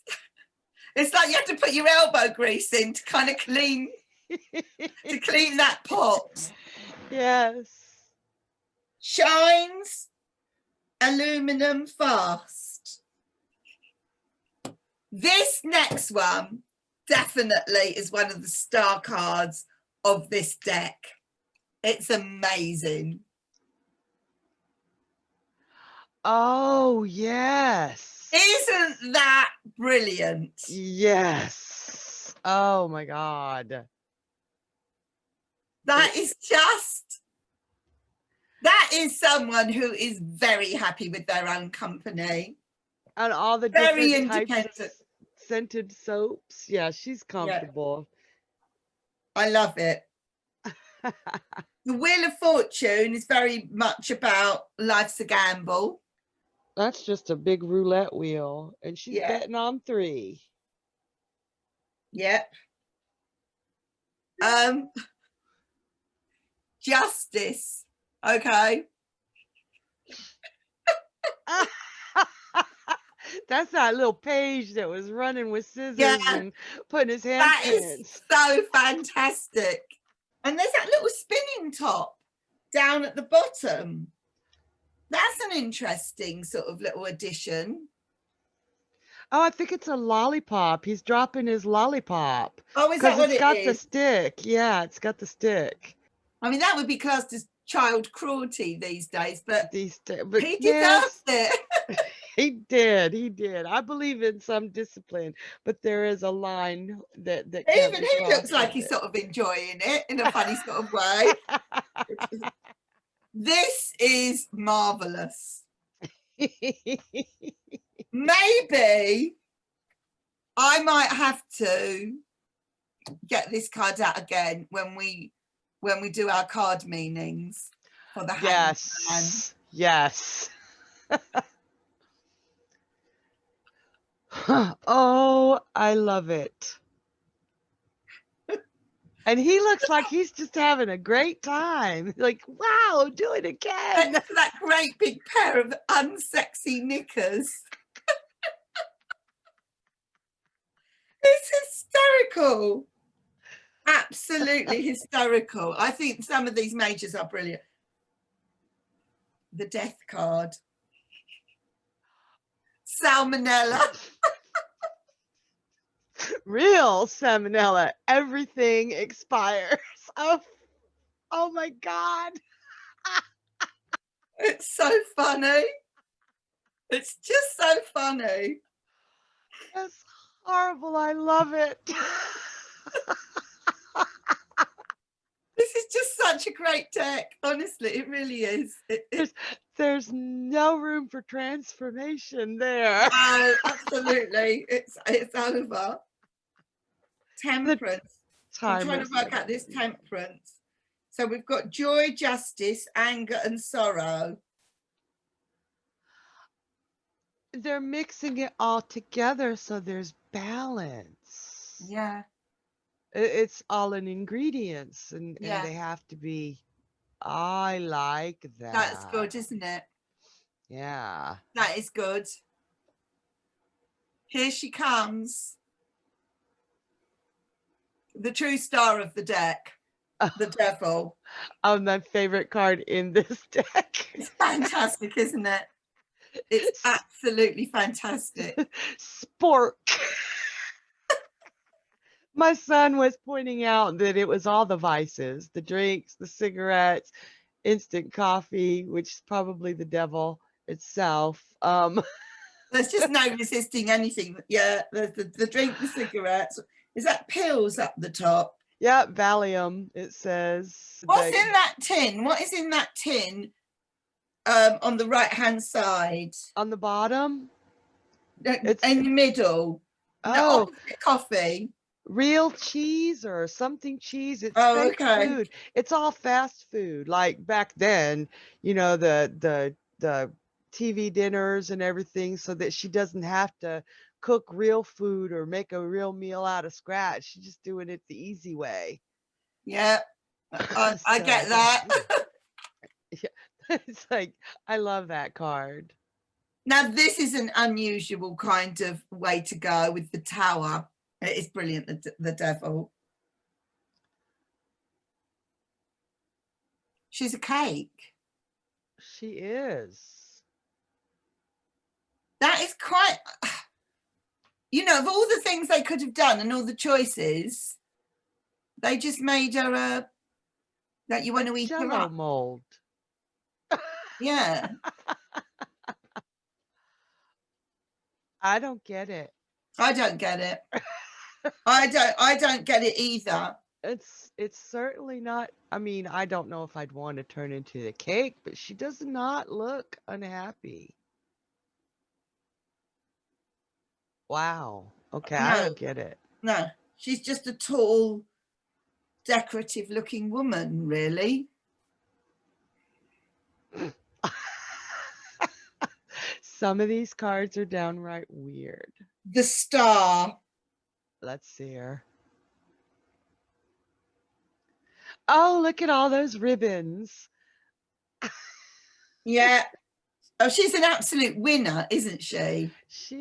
It's like you have to put your elbow grease in to kind of clean that pot. Yes. Shines aluminum fast. This next one definitely is one of the star cards of this deck. It's amazing. Oh, yes. Isn't that brilliant? Yes. Oh my God. That is someone who is very happy with their own company. And all the very different independent types of scented soaps. Yeah, she's comfortable. Yeah. I love it. The Wheel of Fortune is very much about life's a gamble. That's just a big roulette wheel. And she's betting on 3. Yep. Justice. Okay. That's that little page that was running with scissors and putting his hand. That is so fantastic. And there's that little spinning top down at the bottom. That's an interesting sort of little addition. Oh, I think it's a lollipop. He's dropping his lollipop. Oh, is that what it is? It's got the stick. Yeah, it's got the stick. I mean, that would be classed as child cruelty these days, but he deserves it. He did. I believe in some discipline, but there is a line that even he looks like he's sort of enjoying it in a funny sort of way. This is marvelous. Maybe I might have to get this card out again when we do our card meanings for the Yes. Oh, I love it. And he looks like he's just having a great time. Like, wow, do it again. That great big pair of unsexy knickers. It's hysterical. Absolutely hysterical. I think some of these majors are brilliant. The death card. Salmonella. Real salmonella. Everything expires. Oh my God. It's so funny. It's just so funny. That's horrible. I love it. This is just such a great deck. Honestly, it really is. There's no room for transformation there. No, absolutely. It's over. Temperance. I'm trying to work out this temperance. So we've got joy, justice, anger, and sorrow. They're mixing it all together so there's balance. Yeah. It's all in ingredients, and Yeah, they have to be. I like that's that. good, isn't it? Yeah. That is good. Here she comes, the true star of the deck, the devil. Oh, my favorite card in this deck. It's fantastic, isn't it? It's absolutely fantastic. Spork. My son was pointing out that it was all the vices, the drinks, the cigarettes, instant coffee, which is probably the devil itself. There's just no resisting anything. Yeah, there's the drink, the cigarettes. Is that pills up the top? Yeah, Valium, it says. What's in that tin? What is in that tin on the right-hand side? On the bottom? It's in the middle. No, opposite coffee. Real cheese or something cheese. It's fake okay. food. It's all fast food. Like back then, the TV dinners and everything, so that she doesn't have to cook real food or make a real meal out of scratch. She's just doing it the easy way. Yeah, I get that. Yeah, it's like, I love that card. Now, this is an unusual kind of way to go with the tower. It is brilliant, the devil. She's a cake. She is. That is quite, of all the things they could have done and all the choices, they just made her that you want to eat her Jello up. mold. Yeah. I don't get it. I don't get it. I don't get it either. It's certainly not. I mean, I don't know if I'd want to turn into the cake, but she does not look unhappy. Wow. Okay, I No, don't get it. no. She's just a tall, decorative looking woman, really. Some of these cards are downright weird. The star. Let's see her. Oh, look at all those ribbons. Yeah. Oh, she's an absolute winner, isn't she?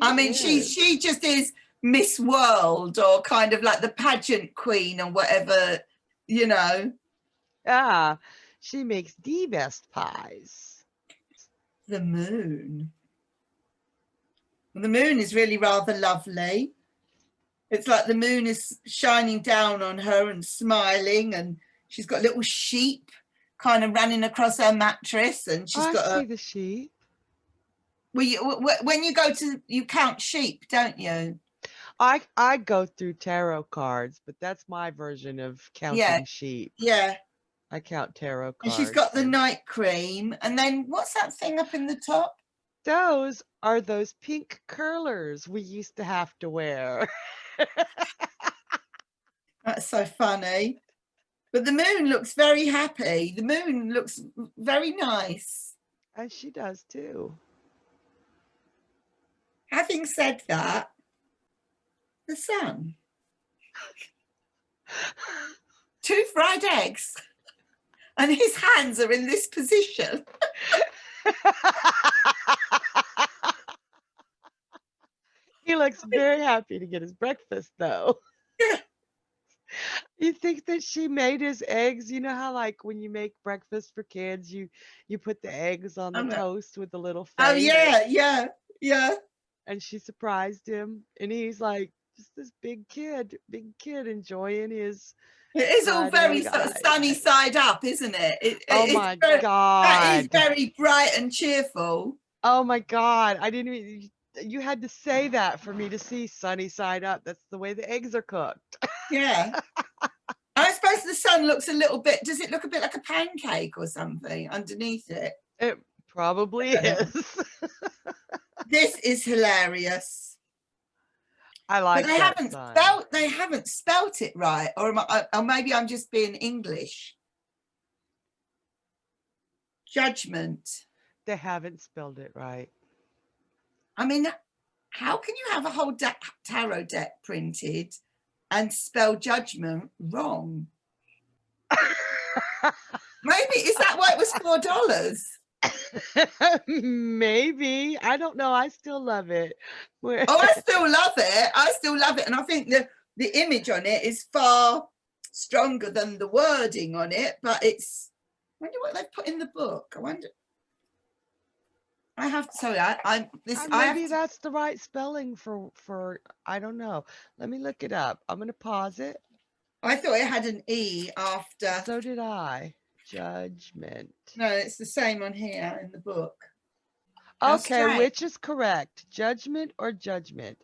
I mean, she just is Miss World, or kind of like the pageant queen or whatever, Ah, she makes the best pies. The moon. The moon is really rather lovely. It's like the moon is shining down on her and smiling, and she's got little sheep kind of running across her mattress, and she's got see the sheep. Well, when you go to, you count sheep, don't you? I go through tarot cards, but that's my version of counting sheep. Yeah. I count tarot cards. And she's got the night cream. And then what's that thing up in the top? Those are those pink curlers we used to have to wear. That's so funny. But the moon looks very happy. The moon looks very nice. And she does too. Having said that, the sun. 2 fried eggs. And his hands are in this position. He looks very happy to get his breakfast, though. Yeah. You think that she made his eggs? You know how, like, when you make breakfast for kids, you put the eggs on the toast with the little face? Oh, yeah. And she surprised him, and he's like, just this big kid enjoying his. It is all very sort of sunny side up, isn't it? Oh my God. That is very bright and cheerful. Oh my God. I didn't even, you had to say that for me to see sunny side up. That's the way the eggs are cooked. Yeah. I suppose the sun looks a little bit, does it look a bit like a pancake or something underneath it? It probably is. This is hilarious. I like but they haven't spelt it right, or maybe I'm just being English. Judgment. They haven't spelled it right. I mean, how can you have a whole tarot deck printed and spell judgment wrong. Maybe, is that why it was $4? Maybe. I don't know. I still love it. Oh, I still love it. I still love it. And I think the image on it is far stronger than the wording on it, but it's, I wonder what they've put in the book. I wonder. I have to, sorry, maybe that's the right spelling for I don't know. Let me look it up. I'm going to pause it. I thought it had an E after. So did I. Judgment. No, it's the same on here in the book. Okay, which is correct? Judgment or judgment?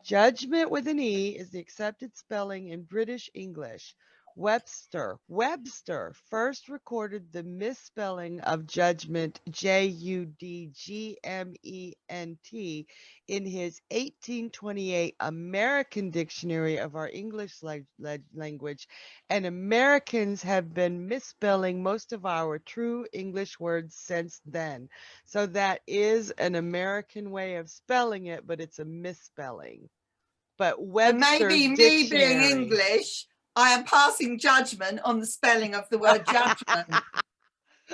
Judgment with an E is the accepted spelling in British English. Webster first recorded the misspelling of judgment, Judgment, in his 1828 American Dictionary of Our English Language, and Americans have been misspelling most of our true English words since then. So that is an American way of spelling it, but it's a misspelling. But Webster's maybe me being English, I am passing judgment on the spelling of the word judgment.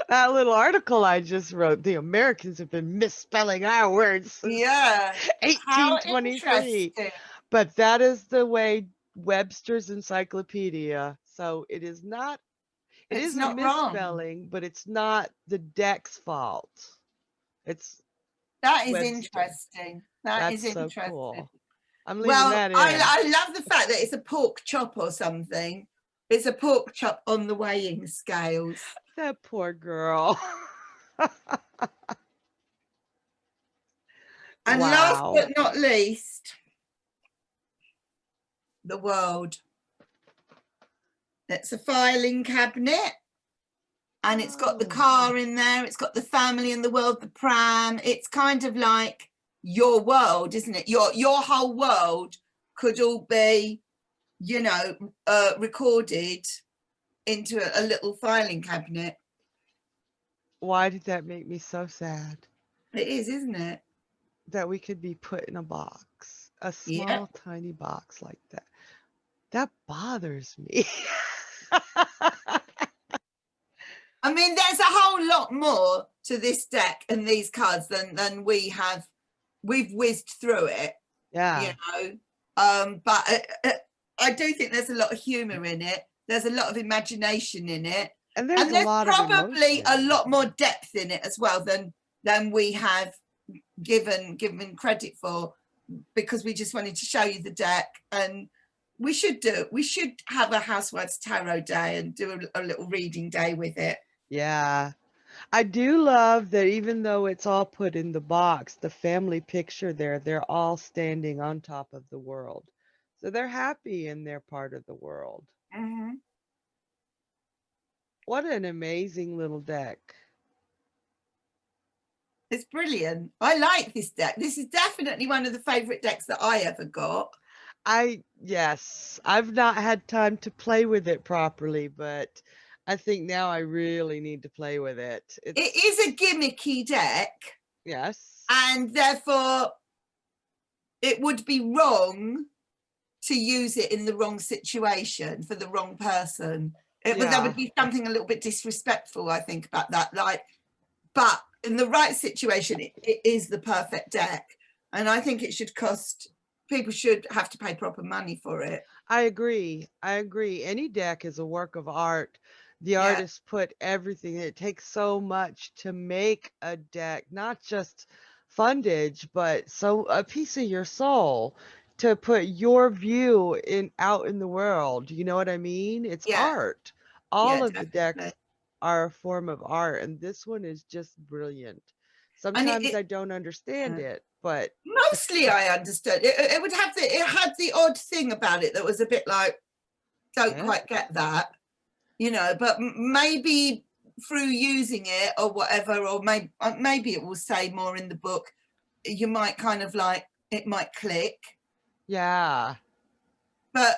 That little article I just wrote, the Americans have been misspelling our words since 1823. But that is the way Webster's Encyclopedia. So it is not, it is a misspelling, wrong. But it's not the deck's fault. That is interesting. That's interesting. So cool. I'm leaving that in. I love the fact that it's a pork chop or something. It's a pork chop on the weighing scales. That poor girl. And last but not least, the world. It's a filing cabinet. And it's got the car in there. It's got the family and the world, the pram. It's kind of like your world, isn't it? Your whole world could all be, you know, recorded into a little filing cabinet. Why did that make me so sad? It is, isn't it? That we could be put in a box, a small, tiny box like that. That bothers me. I mean, there's a whole lot more to this deck and these cards than we have. We've whizzed through it, you know. But I do think there's a lot of humor in it. There's a lot of imagination in it, and there's probably a lot more depth in it as well than we have given credit for, because we just wanted to show you the deck. And we should have a Housewives Tarot day and do a little reading day with it. Yeah. I do love that even though it's all put in the box, the family picture there, they're all standing on top of the world. So they're happy in their part of the world. Mm-hmm. What an amazing little deck. It's brilliant. I like this deck. This is definitely one of the favorite decks that I ever got. Yes, I've not had time to play with it properly, but I think now I really need to play with it. It is a gimmicky deck. Yes. And therefore, it would be wrong to use it in the wrong situation for the wrong person. There would be something a little bit disrespectful, I think, about that. But in the right situation, it is the perfect deck. And I think it should people should have to pay proper money for it. I agree. Any deck is a work of art. The artist put everything. It takes so much to make a deck, not just fundage, but a piece of your soul to put your view out in the world. You know what I mean? It's art. All of the decks are a form of art, and this one is just brilliant. Sometimes I don't understand it, but mostly I understood. It had the odd thing about it that was a bit like, don't quite get that. You know, but maybe through using it or whatever, or maybe it will say more in the book, you might kind of like, it might click. Yeah. But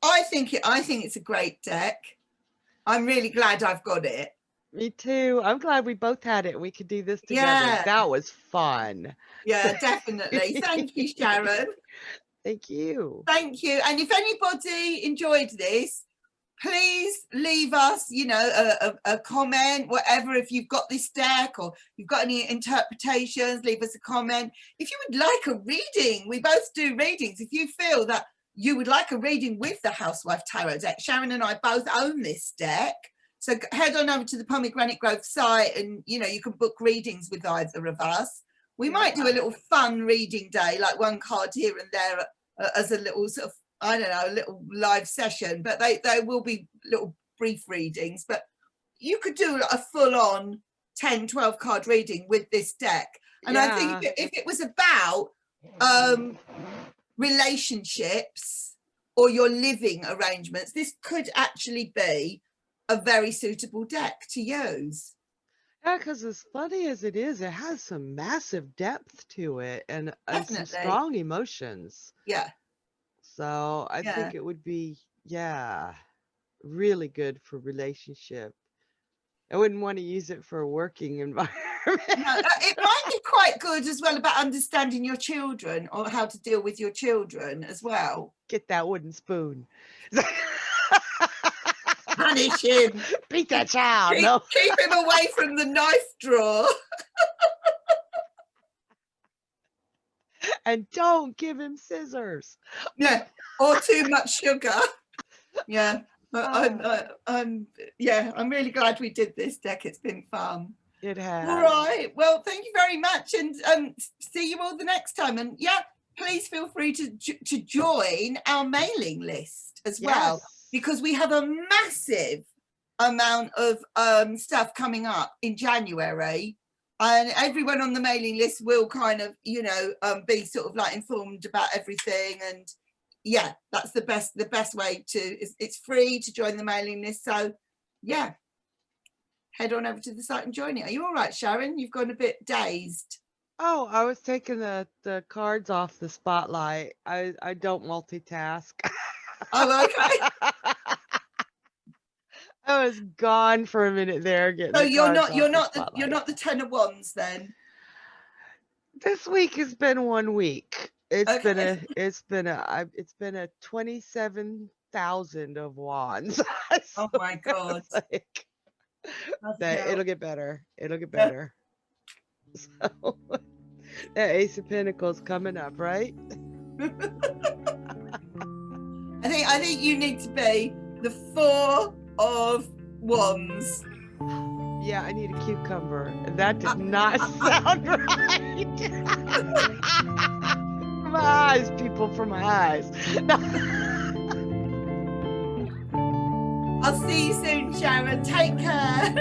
I think it's a great deck. I'm really glad I've got it. Me too. I'm glad we both had it. We could do this together. That was fun. Yeah, definitely. Thank you, Sharon. Thank you. Thank you. And if anybody enjoyed this, please leave us, a comment, whatever. If you've got this deck or you've got any interpretations, leave us a comment. If you would like a reading, we both do readings. If you feel that you would like a reading with the Housewife Tarot deck, Sharon and I both own this deck. So head on over to the Pomegranate Grove site and, you can book readings with either of us. We might do a little fun reading day, like one card here and there as a little sort of, I don't know, a little live session, but they will be little brief readings. But you could do a full-on 10, 12 card reading with this deck. And I think if it was about relationships or your living arrangements, this could actually be a very suitable deck to use. Yeah, because as funny as it is, it has some massive depth to it and some strong emotions. Yeah. So I think it would be, really good for relationship. I wouldn't want to use it for a working environment. No, it might be quite good as well about understanding your children or how to deal with your children as well. Get that wooden spoon. Punish him. Beat that child. Keep him away from the knife drawer. And don't give him scissors. Yeah, or too much sugar. Yeah. I'm really glad we did this deck. It's been fun. It has. All right. Well, thank you very much, and see you all the next time. And please feel free to join our mailing list as well, because we have a massive amount of stuff coming up in January, and everyone on the mailing list will kind of be sort of like informed about everything. And that's the best way to, it's free to join the mailing list. So head on over to the site and join it. Are you all right, Sharon? You've gone a bit dazed. Oh, I was taking the cards off the spotlight. I don't multitask. Oh, okay. I was gone for a minute there getting. So you're not the 10 of Wands then? This week has been 1 week. It's been a 27,000 of wands. Oh my God. It'll get better. It'll get better. So that Ace of Pentacles coming up, right? I think you need to be the 4 of Wands. Yeah, I need a cucumber. That did not sound right. For my eyes, people, for my eyes. I'll see you soon, Sharon. Take care.